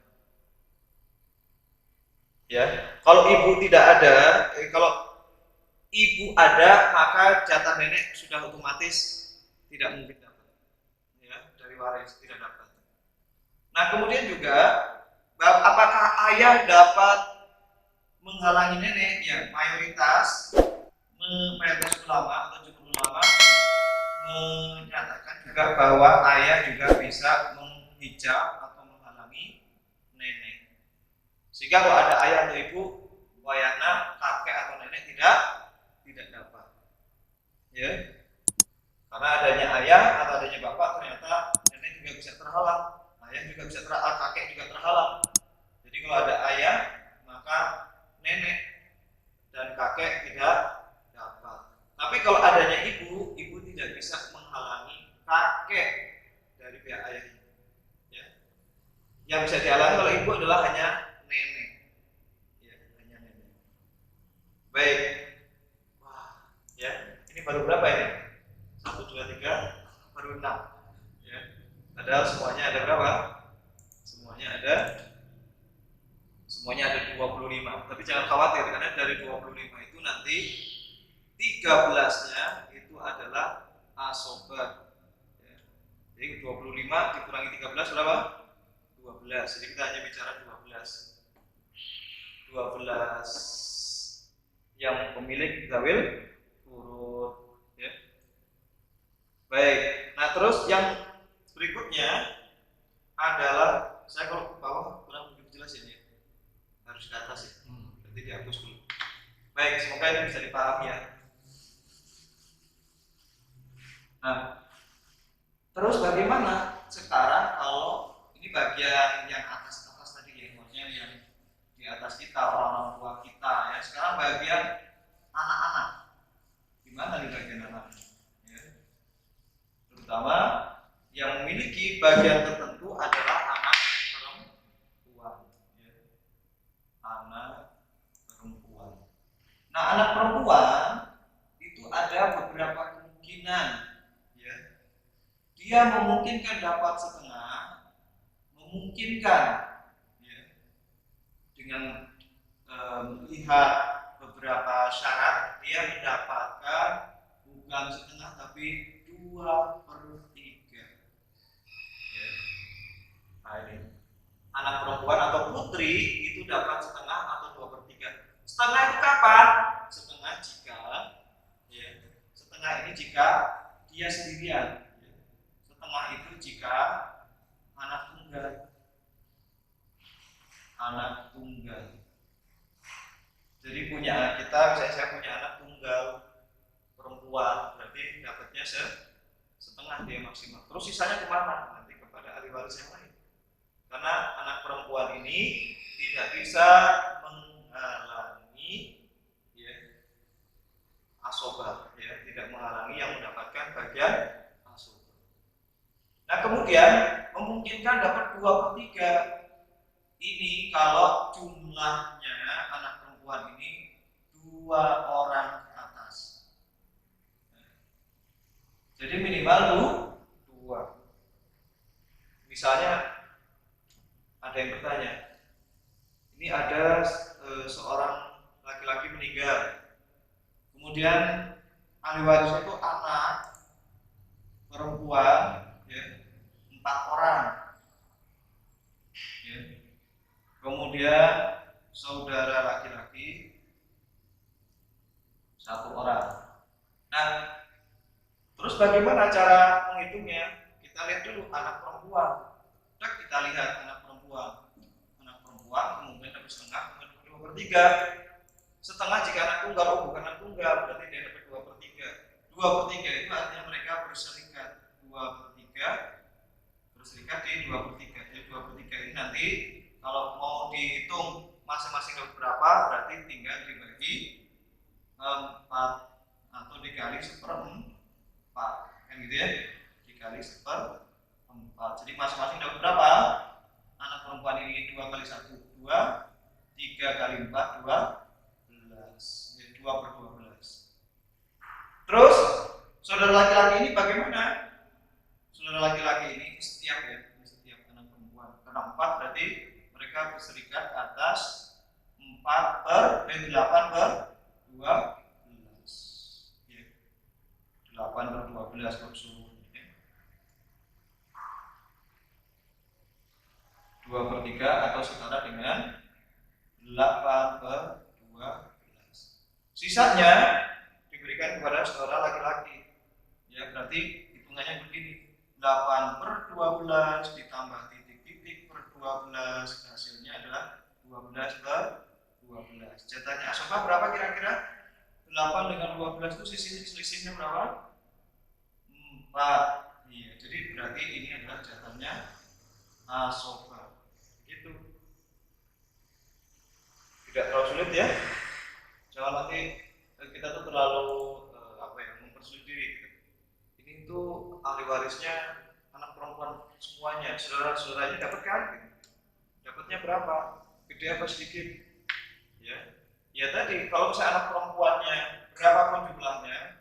Speaker 2: Ya, kalau ibu tidak ada, kalau ibu ada, maka jatah nenek sudah otomatis tidak mungkin dapat, ya, dari waris tidak dapat. Nah kemudian juga apakah ayah dapat menghalangi nenek? Ya, mayoritas ulama atau jumhur ulama menyatakan juga bahwa ayah juga bisa menghijab atau menghalangi nenek. Sehingga kalau ada ayah atau ibu, wayana kakek atau nenek tidak dapat, ya. Karena adanya ayah atau adanya bapak, ternyata nenek juga bisa terhalang, ayah juga bisa terhalang, kakek juga terhalang. Jadi kalau ada ayah, maka nenek dan kakek tidak dapat. Tapi kalau adanya ibu tidak bisa menghalangi kakek dari pihak ayah ini, ya. Yang bisa dihalangi oleh ibu adalah hanya nenek, ya, hanya nenek. Baik, wah, ya, ini baru berapa ini? 1, 2, 3, baru 6, ya. Padahal semuanya ada berapa? Semuanya ada 25. Tapi jangan khawatir, karena dari 25 itu nanti 13-nya itu adalah asobah, ya. Jadi 25 dikurangi 13 berapa? 12. Jadi kita hanya bicara 12 yang pemilik zawil furud, ya. Baik, nah terus yang berikutnya adalah, saya kalau ke bawah Nah, terus bagaimana sekarang kalau ini bagian yang atas-atas tadi ya, maksudnya yang di atas kita, orang tua kita ya. Sekarang bagian anak-anak. Gimana nih bagian anak? Ya. Terutama yang memiliki bagian tertentu adalah anak perempuan. Ya. Anak perempuan. Nah, anak perempuan itu ada beberapa kemungkinan. Ya. Dia memungkinkan dapat setengah, memungkinkan ya, dengan melihat beberapa syarat dia mendapatkan bukan setengah tapi 2/3 ya. Nah, ini anak perempuan atau putri itu dapat setengah atau 2/3. Setengah itu kapan? Setengah jika ya, setengah ini jika dia sendirian ya. Setengah itu jika anak tunggal. Anak tunggal. Jadi punya kita, misalnya saya punya anak tunggal perempuan, berarti dapatnya setengah dia maksimal. Terus sisanya kemana? Nanti kepada ahli waris yang lain. Karena anak perempuan ini tidak bisa menghalangi ya, asobah, ya, tidak menghalangi yang mendapatkan bagian asobah. Nah, kemudian memungkinkan dapat 2/3. Ini kalau jumlahnya anak perempuan ini 2 orang ke atas. Jadi minimal 2. Misalnya ada yang bertanya, ini ada seorang laki-laki meninggal, kemudian ahli warisnya itu anak perempuan ya, 4 orang ya. Kemudian saudara laki-laki 1 orang. Nah, terus bagaimana cara menghitungnya? Kita lihat dulu anak perempuan. Kita lihat anak perempuan. Anak perempuan kemudian dapat setengah, kemudian 2/3. Setengah jika anak tunggal, oh bukan anak tunggal, berarti dia dapat 2/3. 2/3 itu artinya mereka berserikat. 2/3 berserikat di 2/3. Jadi 2/3 ini nanti kalau mau dihitung masing-masing dapat berapa, berarti tinggal dibagi 4 atau dikali 1/4, kan gitu ya, dikali 1/4. Jadi masing-masing dapat berapa? Anak perempuan ini 2 kali 1 2, 3 kali 4 12, jadi 2/12. Terus saudara laki-laki ini bagaimana? Saudara laki-laki ini setiap ya, setiap anak perempuan, karena 4 berarti mereka berserikat atas 8/12 ya. 8/12 keseluruhan ya. 2/3 atau setara dengan 8/12. Sisanya diberikan kepada saudara laki-laki ya, berarti hitungannya begini, 8/12 ditambah titik-titik per 12, hasilnya adalah 12/12. Jatahnya asobah berapa kira-kira? 8 dengan 12 itu selisihnya berapa? 4. Iya, jadi berarti ini adalah jatahnya asobah. Gitu. Tidak terlalu sulit ya. Jangan nanti kita tuh terlalu mempersulit diri. Ini tuh ahli warisnya anak perempuan semuanya, saudara-saudaranya dapat kan? Dapatnya berapa? Gede apa sedikit? Ya, ya tadi kalau misalnya anak perempuannya berapapun jumlahnya,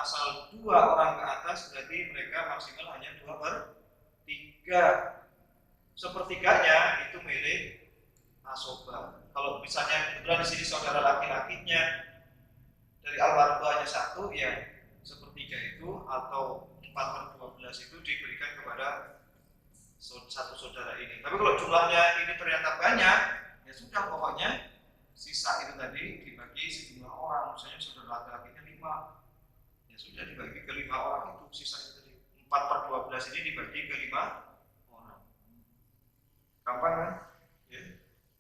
Speaker 2: asal 2 orang ke atas, berarti mereka maksimal hanya 2/3. Sepertiganya itu milik asobah. Kalau misalnya kebetulan di sini saudara laki-lakinya dari almarhum hanya 1, ya sepertiga itu atau 4/12 itu diberikan kepada satu saudara ini. Tapi kalau jumlahnya ini ternyata banyak, ya sudah, pokoknya sisa itu tadi dibagi sejumlah orang. Misalnya saudara laki-lakinya 5, ya sudah dibagi ke 5 orang, itu sisa itu tadi. 4/12 ini dibagi ke 5 orang. Gampang kan? Ya.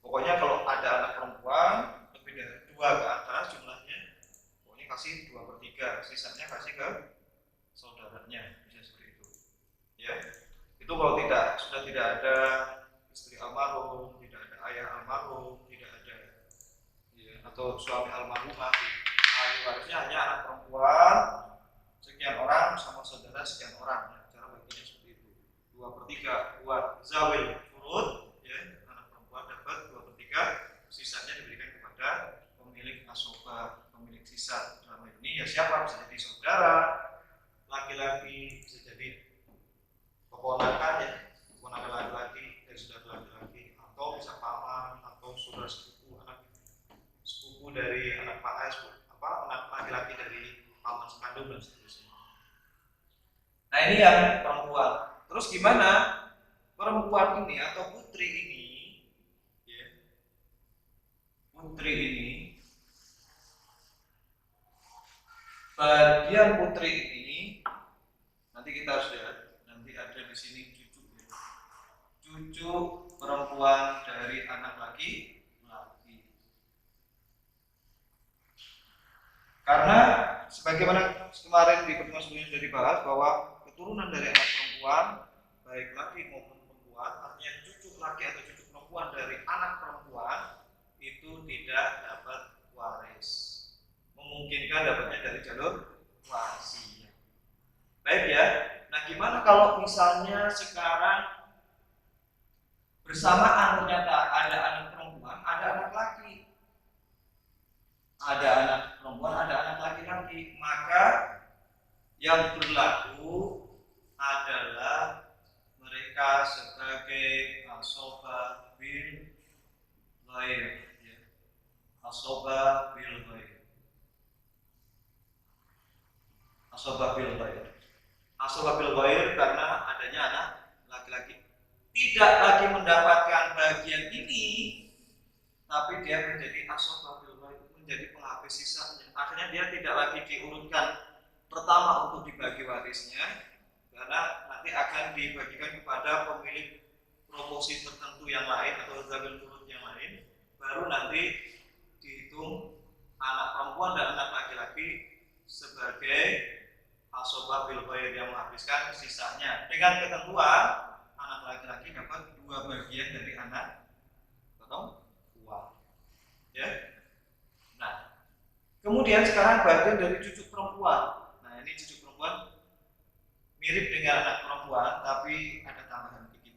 Speaker 2: Pokoknya kalau ada anak perempuan lebih dari 2 ke atas jumlahnya, pokoknya kasih 2/3, sisanya kasih ke saudara. dapatnya, bisa seperti itu. Ya, itu kalau sudah tidak ada istri almarhum, tidak ada ayah almarhum, tidak ada ya, atau suami almarhumah, ahli warisnya hanya anak perempuan sekian orang sama saudara sekian orang. Nah, cara baginya seperti itu. 2/3 buat zawil furud, ya, anak perempuan dapat 2/3, sisanya diberikan kepada pemilik asoba, pemilik sisa. Dalam ini ya siapa? Bisa jadi saudara laki-laki, bisa jadi keponakan, ya, keponakan laki-laki dari saudara laki-laki, atau bisa paman atau saudara sepupu, anak sepupu dari anak anak laki-laki dari paman sekandung dan seterusnya. Nah, ini yang perempuan. Terus gimana perempuan ini atau putri ini, ya, putri ini, bagian putri ini nanti kita harus lihat, nanti ada di sini cucu, ya. Cucu perempuan dari anak laki. Karena sebagaimana kemarin di pertemuan sebelumnya sudah dibahas bahwa keturunan dari anak perempuan, baik laki maupun perempuan, artinya cucu laki atau cucu perempuan dari anak perempuan itu tidak dapat waris. Memungkinkan dapatnya dari jalur wasi. Baik ya. Nah, gimana kalau misalnya sekarang bersamaan ternyata ada anak perempuan, ada anak laki. Ada anak perempuan, ada anak laki-laki, maka yang berlaku adalah mereka sebagai asoba bil ghair, ya. Asoba bil ghair. Asoba bil ghair. Asoba bil ghair karena adanya anak laki-laki tidak lagi mendapatkan bagian ini, tapi dia menjadi asoba bil ghair, menjadi penghabis sisanya. Akhirnya dia tidak lagi diurutkan pertama untuk dibagi warisnya, karena nanti akan dibagikan kepada pemilik proporsi tertentu yang lain atau zawil furud yang lain, baru nanti dihitung anak perempuan dan anak laki-laki sebagai asoba bil ghair yang menghabiskan sisanya, dengan ketentuan anak laki-laki dapat 2 bagian dari anak perempuan, ya. Nah, kemudian sekarang bagian dari cucu perempuan. Nah, ini cucu perempuan mirip dengan anak perempuan, tapi ada tambahan dikit.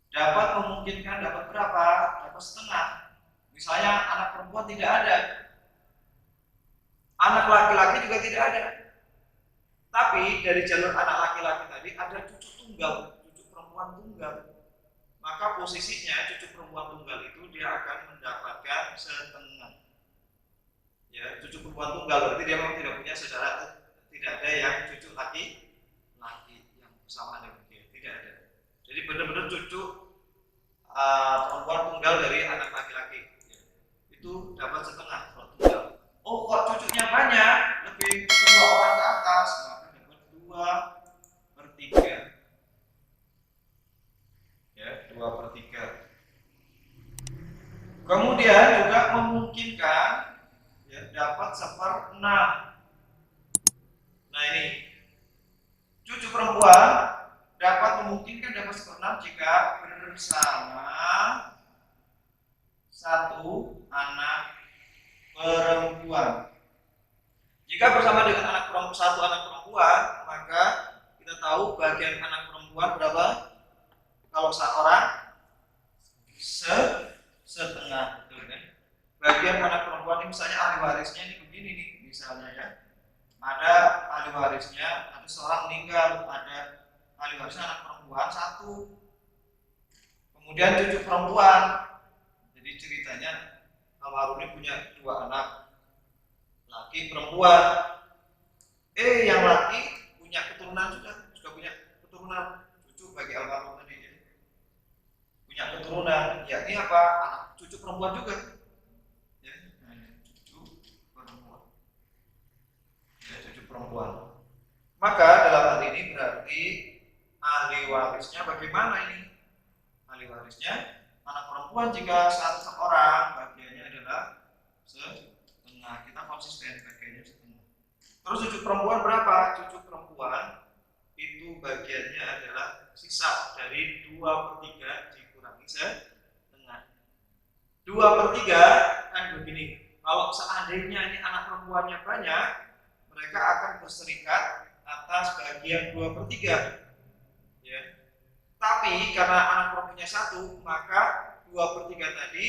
Speaker 2: Dapat memungkinkan dapat berapa? Dapat setengah. Misalnya anak perempuan tidak ada, anak laki-laki juga tidak ada. Tapi dari jalur anak laki-laki tadi ada cucu tunggal, cucu perempuan tunggal. Maka posisinya cucu perempuan tunggal itu dia akan mendapatkan setengah. Ya, cucu perempuan tunggal berarti dia memang tidak punya saudara, tidak ada yang cucu laki yang bersamaan dengan dia, tidak ada. Jadi benar-benar cucu perempuan tunggal dari anak laki-laki, ya. Itu dapat setengah kalau tunggal. Oh, kok cucunya banyak, lebih 2 orang ke atas, maka dapat 2/3. Ya, 2/3. Kemudian juga memungkinkan dapat 1/6. Nah, ini cucu perempuan dapat memungkinkan dapat 1/6 jika bersama satu anak perempuan. Jika bersama dengan satu anak perempuan, maka kita tahu bagian anak perempuan berapa? Kalau seorang setengah. Bagian anak perempuan ini misalnya ahli warisnya ini begini nih, misalnya ya. Ada ahli warisnya, ada seorang meninggal, ada ahli warisnya anak perempuan 1. Kemudian cucu perempuan. Jadi ceritanya almarhum ini punya 2 anak, laki perempuan. Yang laki punya keturunan juga punya keturunan, cucu bagi almarhum tadi ya. Punya keturunan, yakni apa? Anak cucu perempuan juga. Perempuan. Maka dalam hal ini berarti ahli warisnya bagaimana ini? Ahli warisnya anak perempuan jika seorang bagiannya adalah setengah, kita konsisten bagiannya setengah. Terus cucu perempuan berapa? Cucu perempuan perempuan itu bagiannya adalah sisa dari 2/3 dikurangi setengah. 2/3 kan begini, kalau seandainya ini anak perempuannya banyak, mereka akan berserikat atas bagian 2/3, ya. Tapi karena anak perempuannya satu, maka 2/3 tadi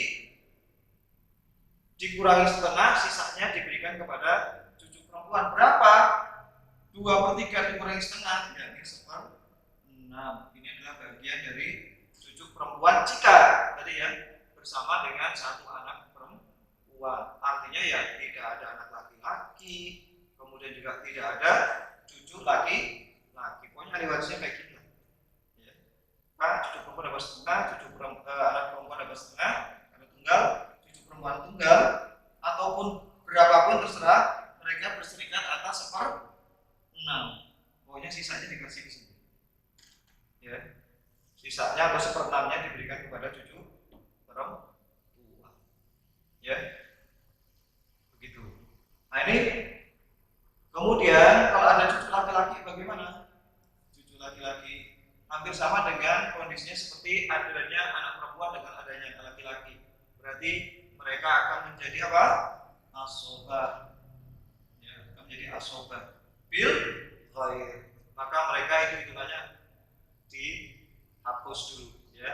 Speaker 2: dikurangi setengah, sisanya diberikan kepada cucu perempuan. Berapa? 2/3 dikurangi setengah, yakni 1/6. Ini adalah bagian dari cucu perempuan jika tadi ya bersama dengan satu anak perempuan. Artinya ya tidak ada anak laki-laki, kemudian juga tidak ada cucu laki-laki. Pokoknya ahli warisnya kayak gitu. Ya. Nah, cucu perempuan dapat setengah, anak perempuan dapat setengah, anak tunggal, cucu perempuan tunggal, ataupun berapapun terserah, mereka berserikat atas 1/6. Pokoknya sisanya dikasih di sini. Ya. Sisanya atau 1/6-nya diberikan kepada cucu perempuan. Ya. Begitu. Nah, ini kemudian kalau ada cucu laki-laki bagaimana? Cucu laki-laki hampir sama dengan kondisinya seperti adanya anak perempuan dengan adanya anak laki-laki. Berarti mereka akan menjadi apa? Asobah. Ya, akan menjadi asobah. Bil ghair. Maka mereka itu hitungannya dihapus dulu, ya.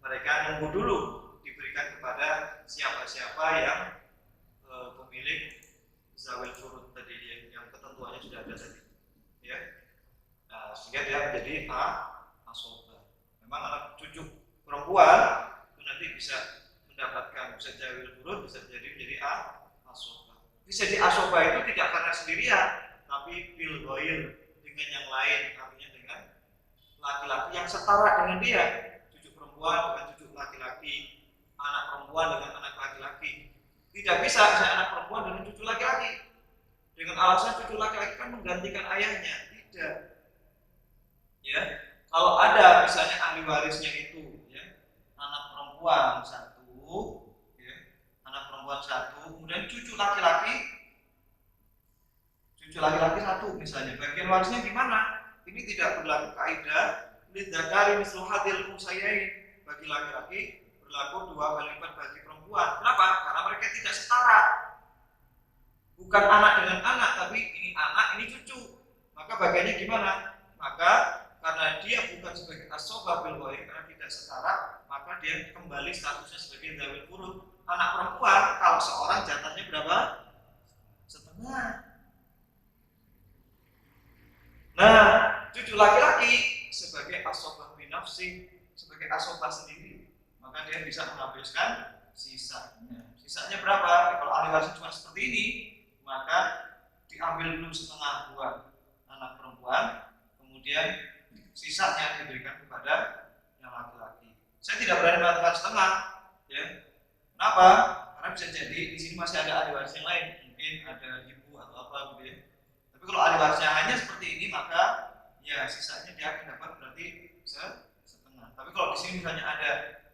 Speaker 2: Mereka nunggu dulu diberikan kepada siapa-siapa yang pemilik zawil furud tadi, yang ketentuannya sudah ada tadi, ya. Nah, sehingga dia menjadi asobah. Memang anak cucu perempuan itu nanti bisa mendapatkan, bisa zawil furud, bisa menjadi asobah. Bisa di asobah itu tidak karena sendirian, tapi bil ghair, dengan yang lain, artinya dengan laki-laki yang setara dengan dia, cucu perempuan dengan cucu laki-laki, anak perempuan dengan anak laki-laki. Tidak bisa misalnya anak perempuan dengan cucu laki-laki dengan alasan cucu laki-laki kan menggantikan ayahnya. Tidak, ya. Kalau ada misalnya ahli warisnya itu, ya, anak perempuan satu, ya, anak perempuan satu, kemudian cucu laki-laki satu misalnya, bagian warisnya gimana? Ini tidak berlaku kaidah lidzakari mislu hadil unsayain. Bagi laki-laki berlaku 2 kali lipat bagi perempuan. Kenapa? Karena mereka tidak setara. Bukan anak dengan anak, tapi ini anak, ini cucu. Maka bagiannya gimana? Maka karena dia bukan sebagai asobah bil ghair, karena tidak setara, maka dia kembali statusnya sebagai zawil furud. Anak perempuan kalau seorang jatahnya berapa? Setengah. Nah, cucu laki-laki sebagai asobah binafsi, sebagai asobah sendiri, maka dia bisa menghabiskan sisanya. Sisanya berapa? Kalau ahli waris cuma seperti ini, maka diambil dulu setengah buat anak perempuan, kemudian sisanya diberikan kepada yang laki-laki. Saya tidak berani mengatakan setengah, ya. Kenapa? Karena bisa jadi di sini masih ada ahli waris yang lain, mungkin ada ibu atau apa gitu ya. Tapi kalau ahli warisnya hanya seperti ini, maka ya sisanya dia akan dapat berarti setengah. Tapi kalau di sini misalnya ada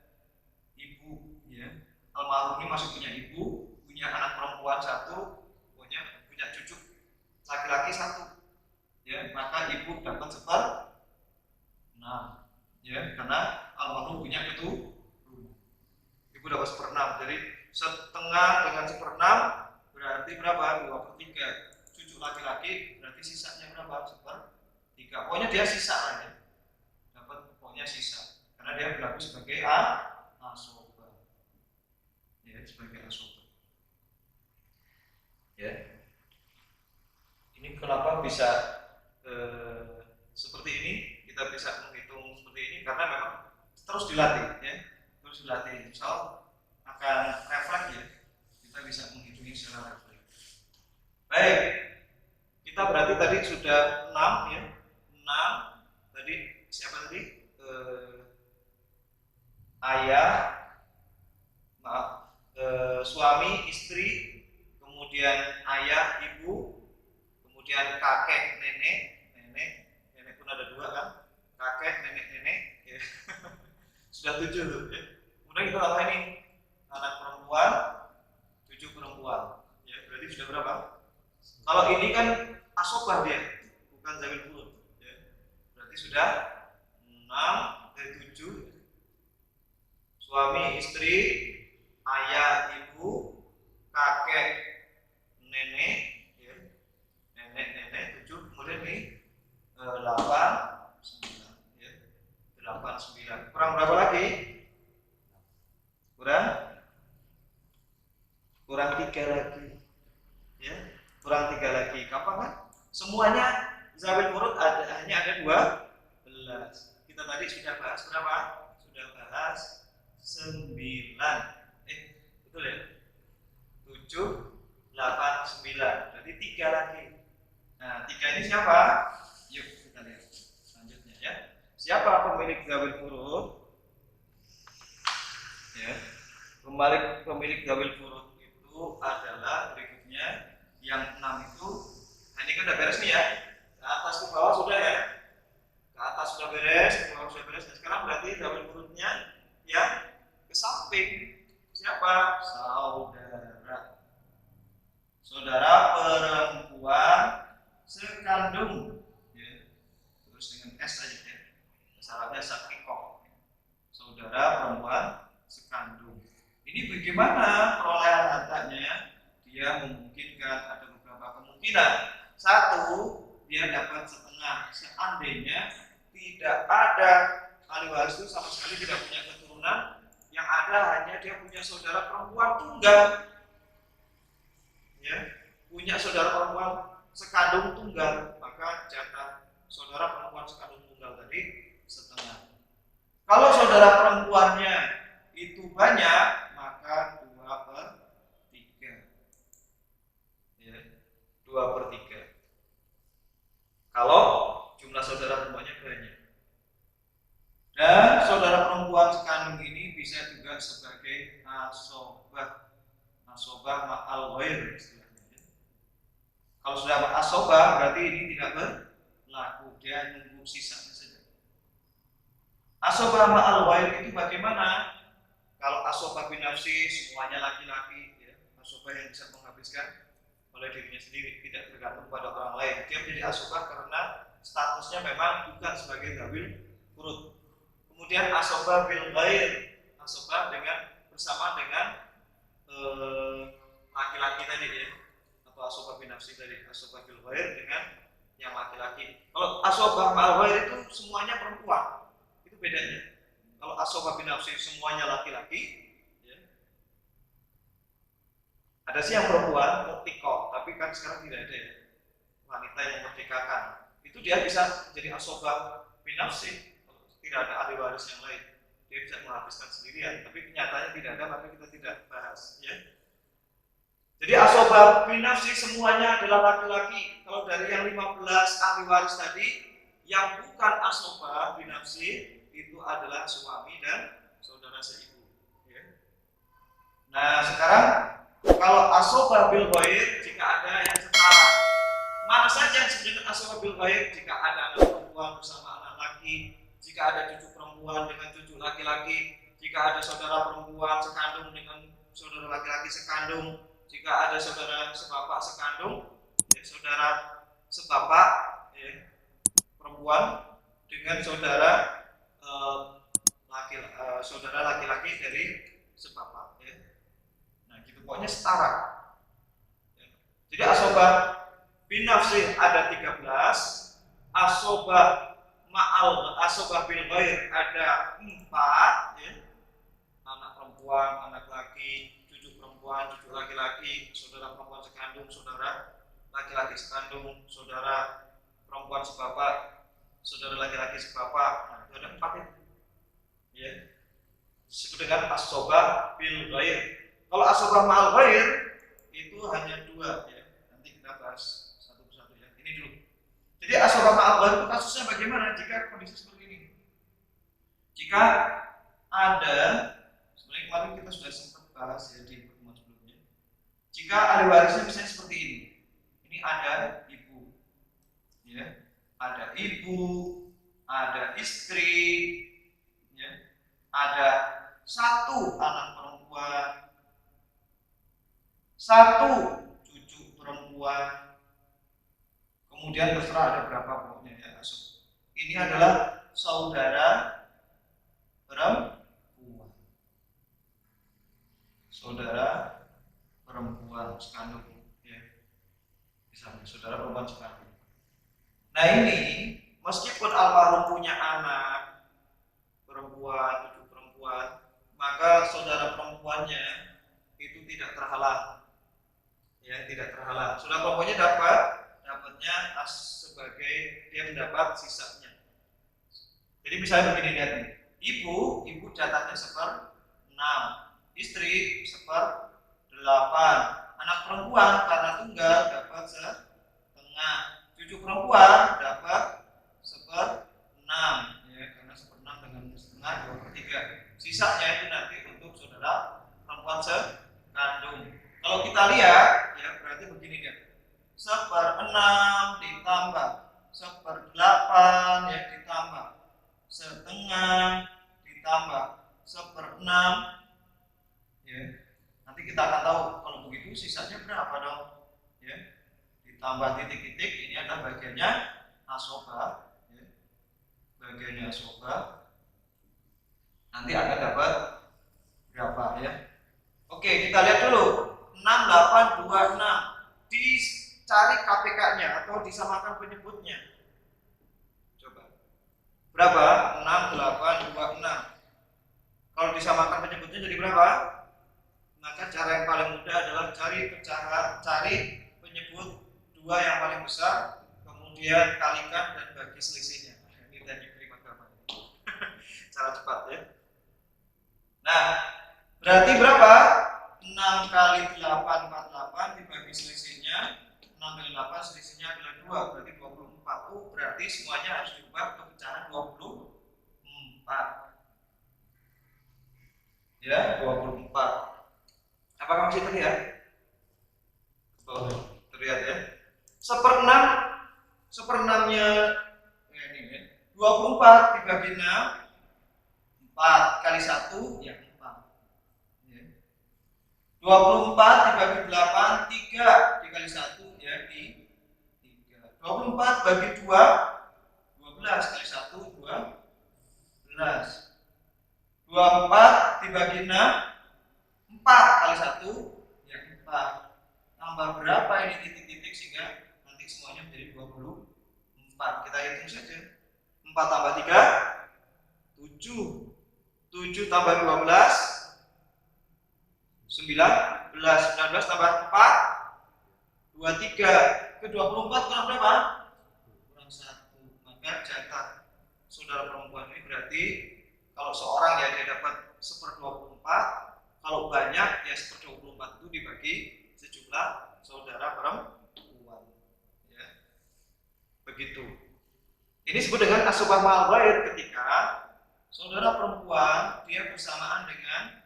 Speaker 2: ibu, ya, almarhum ini masih punya ibu, punya anak perempuan satu, punya cucu laki-laki satu, ya, maka ibu dapat 1/6, ya, karena almarhum punya itu ibu dapat 1/6. Jadi setengah dengan 1/6 berarti berapa? 2/3. Cucu laki-laki berarti sisanya berapa? 1/3. Pokoknya dia sisa lah, ya. Dapat pokoknya sisa karena dia berlaku sebagai asobah, ya, sebagai asobah, ya. Ini kenapa bisa seperti ini, kita bisa menghitung seperti ini karena memang terus dilatih, ya, terus dilatih. Misal akan refleks, ya, kita bisa menghitungnya secara refleks. Baik, kita berarti tadi sudah 6, ya, 6 tadi siapa tadi? Ayah, suami, istri, kemudian ayah, ibu, kemudian kakek, nenek pun ada 2 kan, kakek, nenek, ya. Sudah 7 tuh, ya. Kemudian kita tambah ini anak perempuan, cucu perempuan, ya, berarti sudah berapa? Kalau ini kan asobah dia, bukan zawil furud. Ya. Berarti sudah 6 dari 7. Suami, istri, ayah, ibu, kakek, nenek, ya. Nenek 7, kemudian nih 8, 9, ya. 8, 9. Kurang berapa lagi? Kurang 3 lagi. Ya, kurang 3 lagi. Kapan kan? Semuanya zawil furud hanya ada 12. Kita tadi sudah bahas berapa? Sudah bahas 9. Betul ya? 7, 8, 9. Berarti 3 lagi. Nah, 3 ini siapa? Yuk kita lihat selanjutnya ya. Siapa pemilik zawil furud? Ya. Pemilik zawil furud itu adalah berikutnya. Yang 6 itu, nah ini kan udah beres nih ya. Ke atas ke bawah sudah ya. Ke atas sudah beres, ke bawah sudah beres. Nah, sekarang berarti zawil furudnya yang ke samping. Siapa? Saudara. Saudara perempuan sekandung. Ya. Terus dengan S aja ya. Syaratnya sakikoh. Saudara perempuan sekandung. Ini bagaimana perolehan hartanya? Dia memungkinkan ada beberapa kemungkinan. Satu, dia dapat setengah. Seandainya tidak ada ahli waris itu sama sekali tidak punya keturunan, yang ada hanya dia punya saudara perempuan tunggal. Ya, punya saudara perempuan sekandung tunggal, maka jatah saudara perempuan sekandung tunggal tadi setengah. Kalau saudara perempuannya itu banyak, maka 2/3. Ya, 2/3. Kalau jumlah saudara perempuannya banyak. Dan saudara perempuan sekandung ini bisa juga sebagai asobah. Asobah ma'al ghair istilahnya. Kalau sudah asobah berarti ini tidak berlaku, dia nunggu sisanya saja. Asobah ma'al ghair itu bagaimana? Kalau asobah bin nafsi semuanya laki-laki, ya. Asobah yang bisa menghabiskan oleh dirinya sendiri, tidak tergantung pada orang lain. Dia menjadi asobah karena statusnya memang bukan sebagai zawil furud. Kemudian asobah bil ghair, asobah dengan bersama dengan laki-laki tadi ya, atau asobah bin nafsi tadi, asobah bil ghair dengan yang laki-laki. Kalau asobah ma'al ghair itu semuanya perempuan, itu bedanya. Kalau asobah bin nafsi semuanya laki-laki, ya. Ada sih yang perempuan mutiko, tapi kan sekarang tidak ada ya wanita yang merdekakan. Itu dia bisa jadi asobah bin nafsi. Tidak ada ahli waris yang lain, dia bisa menghabiskan sendirian, tapi kenyataannya tidak ada, maka kita tidak bahas ya. Jadi asobah bin nafsi semuanya adalah laki-laki. Kalau dari yang 15 ahli waris tadi, yang bukan asobah bin nafsi itu adalah suami dan saudara seibu ya. Nah sekarang kalau asobah bil ghair, jika ada yang setara, mana saja yang disebut asobah bil ghair? Jika ada anak perempuan bersama anak laki, jika ada cucu perempuan dengan cucu laki-laki, jika ada saudara perempuan sekandung dengan saudara laki-laki sekandung, jika ada saudara sebapak sekandung, ya, saudara sebapak ya, perempuan dengan saudara saudara laki-laki dari sebapak. Ya. Nah, gitu pokoknya setara. Ya. Jadi asobah bin nafsi ada 13, asobah ma'al asobah bil ghair ada 4 ya. Anak perempuan, anak laki, cucu perempuan, cucu laki-laki, saudara perempuan sekandung, saudara laki-laki sekandung, saudara perempuan sebapak, saudara laki-laki sebapak. Nah, itu ada 4 itu. Ya. Disebut dengan asobah bil ghair. Kalau asobah ma'al ghair itu hanya 2 ya. Nanti kita bahas satu persatu ya. Ini dulu. Jadi asobah ma'al ghair itu kasusnya bagaimana jika kondisi seperti ini? Jika ada, sebenarnya kemarin kita sudah sempat bahas ya di pertemuan sebelumnya. Jika ahli warisnya misalnya seperti ini. Ini ada ibu. Ya. Ada ibu, ada istri, ya. Ada 1 anak perempuan, 1 cucu perempuan, Kemudian terserah ada berapa pokoknya ya. Ini adalah saudara perempuan. Saudara perempuan sekandung ya. Misalnya saudara perempuan sekandung. Nah ini meskipun almarhum punya anak perempuan, cucu perempuan, maka saudara perempuannya itu tidak terhalang. Ya, tidak terhalang. Saudara perempuannya dapatnya sebagai dia mendapat sisanya. Jadi misalnya begini lihat nih. Ibu jatahnya 1/6, istri 1/8, anak perempuan karena tunggal dapat 1/2, cucu perempuan dapat 1/6 ya, karena 1/6 dengan 1/2 2/3. Sisanya itu nanti untuk saudara perempuan sekandung. Kalau kita lihat ya berarti begini kan. 1/6 ditambah 1/8 ya ditambah 1/2 ditambah 1/6 ya. Nanti kita akan tahu kalau begitu sisanya berapa dong ya. Ditambah titik-titik ini adalah bagiannya asoba ya. Bagiannya asoba nanti akan dapat berapa ya. Oke, kita lihat dulu 6826 dicari KPK-nya atau disamakan penyebutnya. Coba. Berapa? 6826. Kalau disamakan penyebutnya jadi berapa? Maka cara yang paling mudah adalah cari penyebut dua yang paling besar, kemudian kalikan dan bagi selisihnya. Ini teknik terima gambar. Cara cepat ya. Nah, berarti berapa? 6 kali 8 48 dibagi selisihnya 6 kali 8 selisihnya adalah 2 berarti 24. Berarti semuanya harus diubah ke pecahan 24 ya 24. Apakah masih terlihat? Oh, terlihat ya. 1/6 ini ya. 24 dibagi 6 4 kali 1 ya 24 dibagi 8 3 dikali 1 ya di 3. 24 bagi 2 12 kali 1 12. 24 dibagi 6 4 kali 1 ya 4. Tambah berapa ini titik-titik sehingga nanti semuanya menjadi 24. Kita hitung saja. 4 tambah 3 7. 7 tambah 12 19 tambah 4 23. Ke 24 kurang berapa? Kurang 1. Maka jatah saudara perempuan ini berarti kalau seorang ya dia dapat 1/24, kalau banyak ya 1/24 itu dibagi sejumlah saudara perempuan ya. Begitu. Ini disebut dengan asobah ma'al ghair ketika saudara perempuan dia bersamaan dengan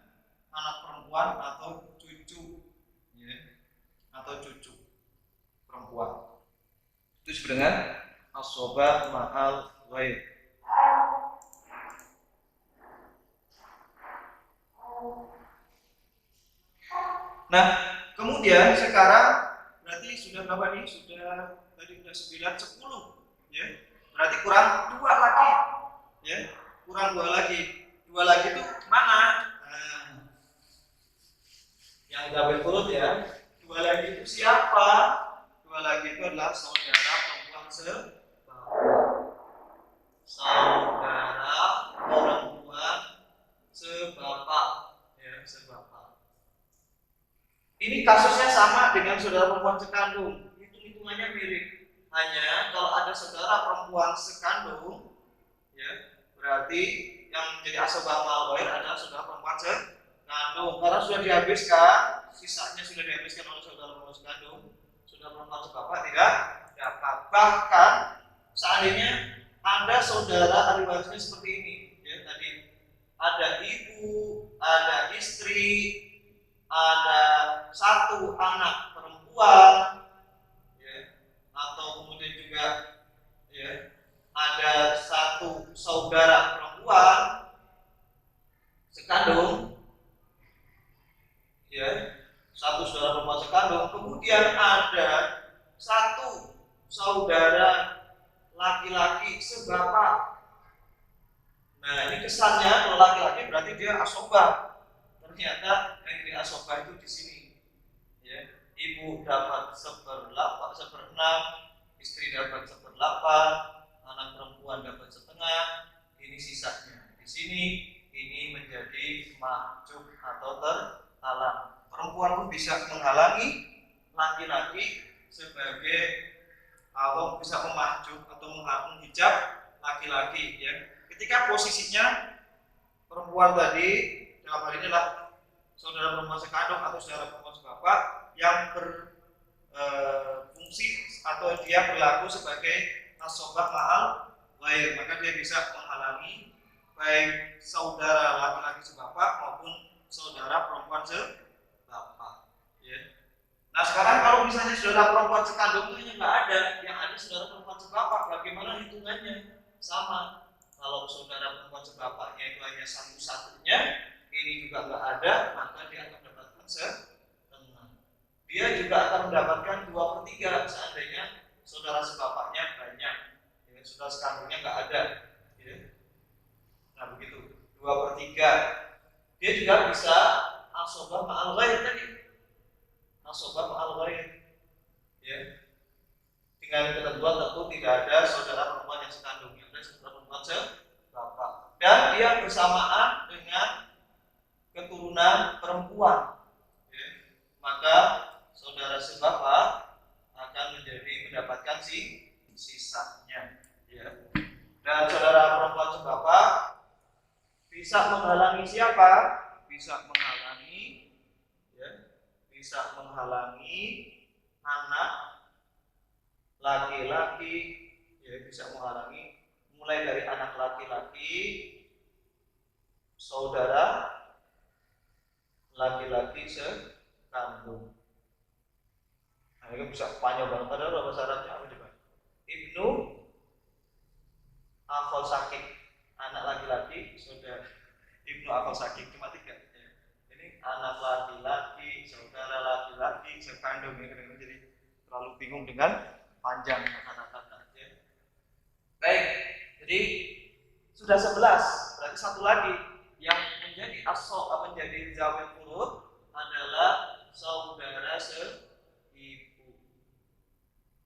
Speaker 2: anak perempuan atau cucu ya, atau cucu perempuan. Itu disebut dengan asobah ma'al ghair. Nah, kemudian sekarang berarti sudah berapa nih? Sudah tadi sudah 9 10 ya. Berarti kurang 2 lagi ya. Kurang 2 lagi. 2 lagi itu mana? Yang udah berturut ya. 2 lagi itu siapa? 2 lagi itu adalah saudara perempuan sebapak. Saudara perempuan sebapak ya, sebapak. Ini kasusnya sama dengan saudara perempuan sekandung. Hitung-hitungannya mirip. Hanya kalau ada saudara perempuan sekandung ya, berarti yang menjadi asobah ma'al ghair adalah saudara perempuan sekandung. Karena sudah dihabiskan, sisanya sudah dihabiskan oleh saudara perempuan sekandung, saudara perempuan sebapak tidak dapat. Bahkan seandainya ada saudara ahli warisnya seperti ini, ya tadi ada ibu, ada istri, ada satu anak perempuan, ya, atau kemudian juga ya ada satu saudara perempuan sekandung. Ya, satu saudara perempuan sekandung, kemudian ada satu saudara laki-laki sebapak. Nah, ini kesannya kalau laki-laki berarti dia asobah. Ternyata yang jadi asobah itu di sini. Ya, ibu dapat 1/8, istri dapat 1/8, anak perempuan dapat setengah. Ini sisanya. Di sini ini menjadi mahjub atau terhalang. Perempuan pun bisa menghalangi laki-laki sebagai atau bisa memahjub atau menghijab laki-laki, ya. Ketika posisinya perempuan tadi dalam hal inilah saudara perempuan sekandung atau saudara perempuan sebapak yang berfungsi atau dia berlaku sebagai asobah ma'al ghair, maka dia bisa menghalangi baik saudara laki-laki sebapak maupun saudara perempuan sebapak, ya. Nah, sekarang kalau misalnya saudara perempuan sekandung itu nggak ada, yang ada saudara perempuan sebapak, bagaimana hitungannya? Sama. Kalau saudara perempuan sebapaknya itu hanya satu-satunya, ini juga nggak ada, maka dia akan mendapatkan setengah. Dia juga akan mendapatkan 2/3 seandainya saudara sebapaknya banyak, ya, saudara sekandungnya nggak ada, ya. Nah, begitu 2/3. Dia juga bisa asobah ma'al ghair tadi, asobah ma'al ghair, ya. Dengan ketentuan tentu tidak ada saudara perempuan yang sekandung, ada saudara perempuan sebapak, dan dia bersamaan dengan keturunan perempuan, ya. Maka saudara sebapak akan mendapatkan sisanya, ya. Dan saudara perempuan sebapak bisa menghalangi siapa? Bisa menghalangi, ya, bisa menghalangi anak laki-laki, ya, bisa menghalangi mulai dari anak laki-laki, saudara laki-laki sekandung. Nah, ini bisa panjang banget, padahal bahasa syaratnya apa coba? Ibnu akhol sakit, anak laki-laki, saudara. Ibnu akhol sakit cuma 3, ya. Ini anak laki-laki, saudara laki-laki sekandung, ya. Jadi terlalu bingung dengan panjang kata-kata, ya. Baik, jadi sudah 11, berarti satu lagi yang menjadi menjadi zawil furud adalah saudara seibu.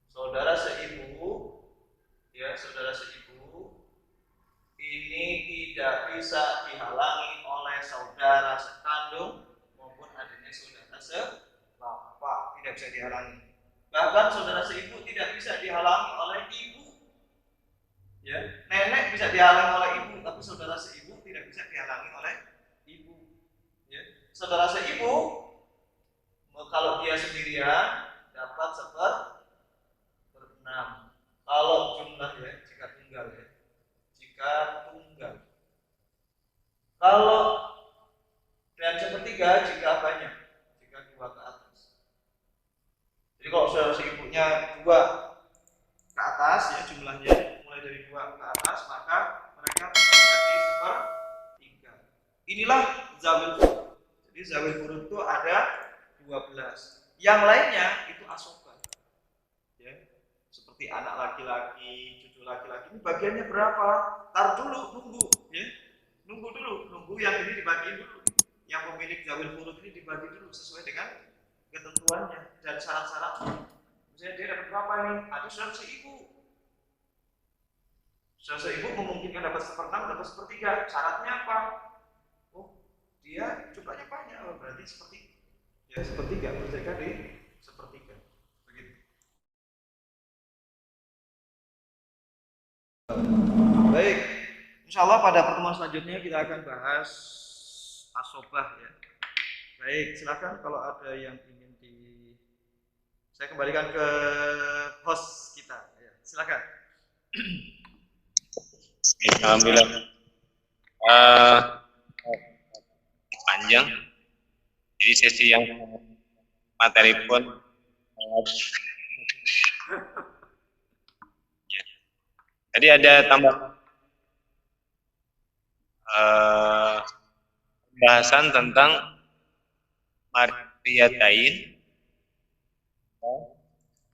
Speaker 2: Saudara seibu, ya, saudara seibu ini tidak bisa dihalangi oleh saudara sekandung maupun adanya saudara sebapak, tidak bisa dihalangi. Bahkan saudara seibu tidak bisa dihalangi oleh ibu, ya. Nenek bisa dihalangi oleh ibu, tapi saudara seibu tidak bisa dihalangi oleh ibu, ya. Saudara seibu kalau dia sendirian dapat 1/6 kalau jumlah, ya, jika tunggal, ya, jika tunggal. Kalau dan 1/3 jika banyak, jika 2 ke atas. Jadi kalau saudara seibunya 2 ke atas, ya, jumlahnya mulai dari 2 ke atas, maka mereka bisa di 1/3. Inilah zawil furud. Jadi zawil furud itu ada 12. Yang lainnya itu asobah, ya. Seperti anak laki-laki, cucu laki-laki, ini bagiannya berapa? Tar dulu, nunggu, ya. Nunggu yang ini dibagi dulu. Yang pemilik zawil furud ini dibagi dulu sesuai dengan ketentuannya dan syarat-syaratnya. Misalnya dia dapat berapa nih? Ada saudara seibu. Saudara seibu memungkinkan dapat 1/6, dapat 1/3. Syaratnya apa? Oh, dia jumlahnya banyak, berarti seperti, ya, 1/3, berarti di 1/3. Begitu. Baik, insya Allah pada pertemuan selanjutnya kita akan bahas asobah, ya. Baik, silakan kalau ada yang ingin saya kembalikan ke host kita, ya. Silakan.
Speaker 1: Alhamdulillah. Panjang. Jadi sesi yang materi pun ya. Tadi ada tambah bahasan tentang mariatain,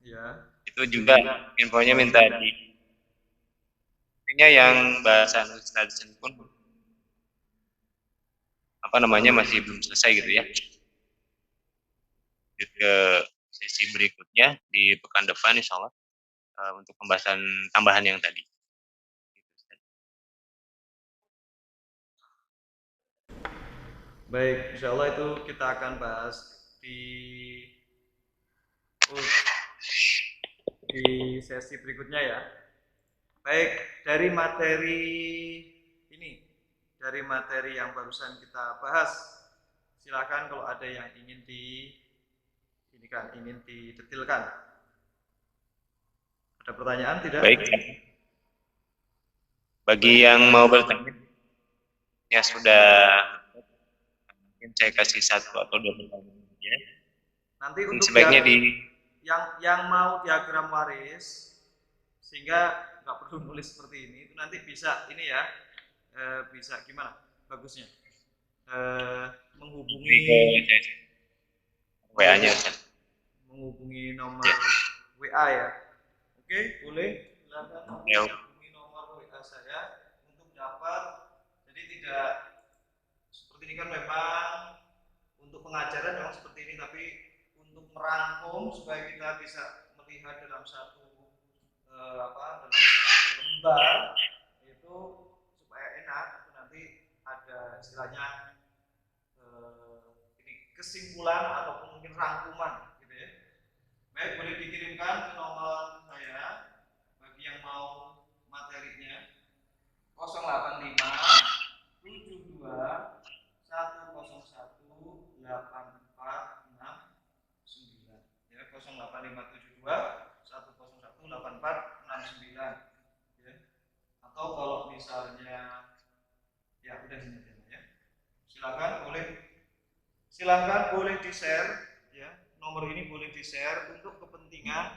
Speaker 2: ya.
Speaker 1: Itu Itu juga infonya minta di intinya yang bahasan Ustadz pun masih belum selesai gitu ya. Ke sesi berikutnya di pekan depan insya Allah untuk pembahasan tambahan yang tadi.
Speaker 2: Baik, insya Allah itu kita akan bahas di sesi berikutnya ya. Baik, dari materi yang barusan kita bahas, silakan kalau ada yang ingin didetilkan. Ada pertanyaan tidak?
Speaker 1: Baik. Bagi yang mau bertanya, ya sudah, mungkin saya kasih 1 atau 2 pertanyaan ya.
Speaker 2: Nanti untuk
Speaker 1: sebaiknya
Speaker 2: yang mau diagram waris, sehingga nggak perlu nulis seperti ini, itu nanti bisa ini ya, bisa gimana bagusnya? Menghubungi
Speaker 1: WA-nya,
Speaker 2: menghubungi nomor WA ya. Oke, boleh silakan menghubungi nomor WA saya untuk dapat. Jadi tidak seperti ini kan memang untuk pengajaran memang seperti ini, tapi untuk merangkum supaya kita bisa melihat dalam satu lembar itu supaya enak, itu nanti ada istilahnya kesimpulan ataupun mungkin rangkuman gitu ya. Baik, boleh dikirimkan ke nomor saya bagi yang mau materinya 085 72 101 846 9 ya, 08572 101 8469 ya. Atau kalau misalnya ya udah ini ya, silakan boleh di-share ya, nomor ini boleh di-share untuk kepentingan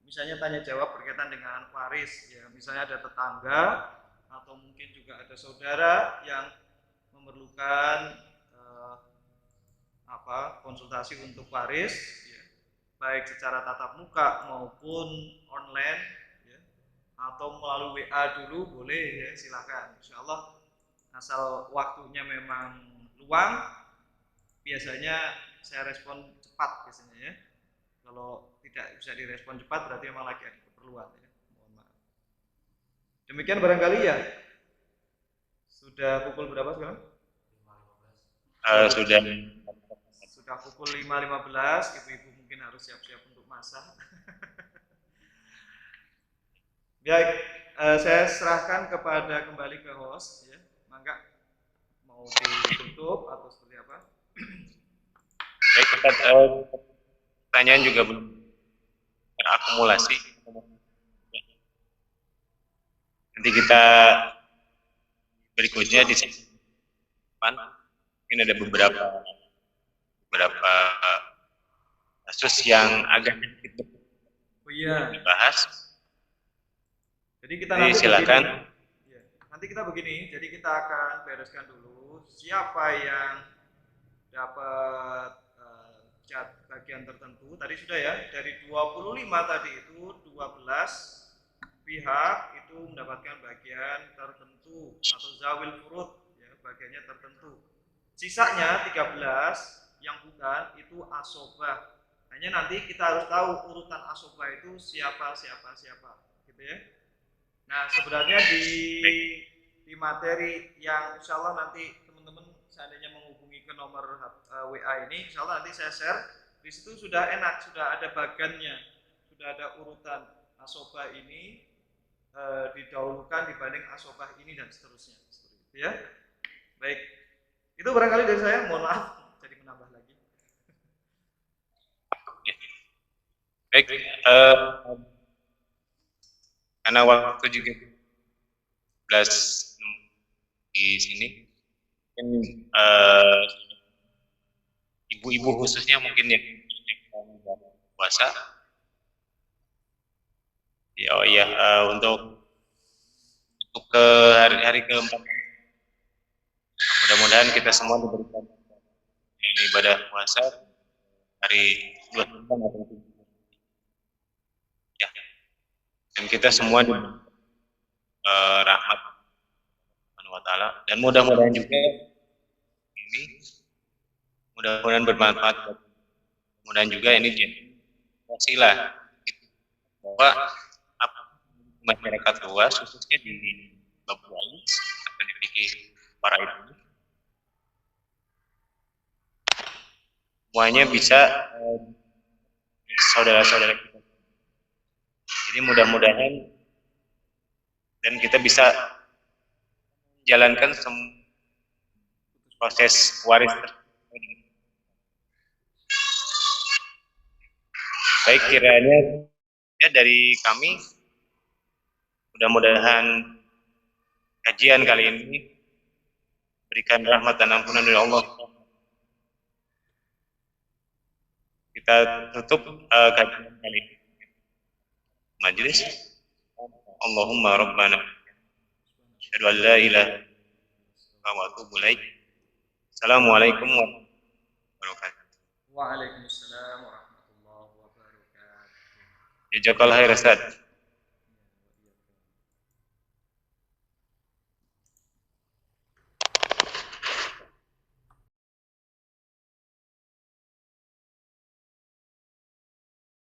Speaker 2: misalnya tanya jawab berkaitan dengan waris ya, misalnya ada tetangga atau mungkin juga ada saudara yang memerlukan konsultasi untuk waris ya, baik secara tatap muka maupun online ya, atau melalui WA dulu boleh ya, silakan. Insyaallah asal waktunya memang luang, biasanya saya respon cepat biasanya ya. Kalau tidak bisa direspon cepat berarti memang lagi ada keperluan ya. Mohon maaf. Demikian barangkali ya. Sudah pukul berapa sekarang? Sudah pukul 5.15, ibu-ibu mungkin harus siap-siap untuk masak. Baik, saya serahkan kembali ke host ya. Mangga mau ditutup atau seperti apa?
Speaker 1: Baik, pertanyaan juga belum terakumulasi. Nanti kita berikutnya di sesi depan mungkin ada beberapa kasus yang agak dibahas.
Speaker 2: Jadi nanti
Speaker 1: silakan.
Speaker 2: Nanti kita begini, jadi kita akan bereskan dulu siapa yang dapat bagian tertentu. Tadi sudah ya, dari 25 tadi itu 12 pihak itu mendapatkan bagian tertentu atau zawil furud ya, bagiannya tertentu. Sisanya 13 yang bukan itu asobah. Hanya nanti kita harus tahu urutan asobah itu siapa gitu ya. Nah, sebenarnya di materi yang insya Allah nanti teman-teman seandainya menghubungi ke nomor WA ini, insya Allah nanti saya share. Di situ sudah enak, sudah ada bagannya, sudah ada urutan asobah ini didahulukan dibanding asobah ini dan seterusnya. Seperti itu ya. Baik, itu barangkali dari saya. Mohon maaf, jadi menambah lagi.
Speaker 1: Baik, karena waktu juga 11 di sini, mungkin ibu-ibu khususnya mungkin yang puasa. Ya, oh iya, untuk ke hari keempat, mudah-mudahan kita semua diberikan ibadah puasa hari 2 atau 3. Ya, dan kita semua di rahmat Subhanahu wa taala, dan mudah-mudahan juga ini mudah-mudahan bermanfaat, mudah-mudahan juga ini jadi wasilah bahwa masyarakat luas khususnya di Papua akan dimiliki para ibu semuanya bisa saudara-saudara kita. Jadi mudah-mudahan dan kita bisa jalankan proses waris. Baik, kiranya ya dari kami, mudah-mudahan kajian kali ini berikan rahmat dan ampunan dari Allah. Kita tutup kajian kali ini. Majelis. Allahumma rabbana asyhadu an la ilaha illa anta wa atubu ilaik. Assalamualaikum warahmatullahi wabarakatuh.
Speaker 2: Waalaikumsalam warahmatullahi wabarakatuh.
Speaker 1: Jazakallahu khairan Ustaz.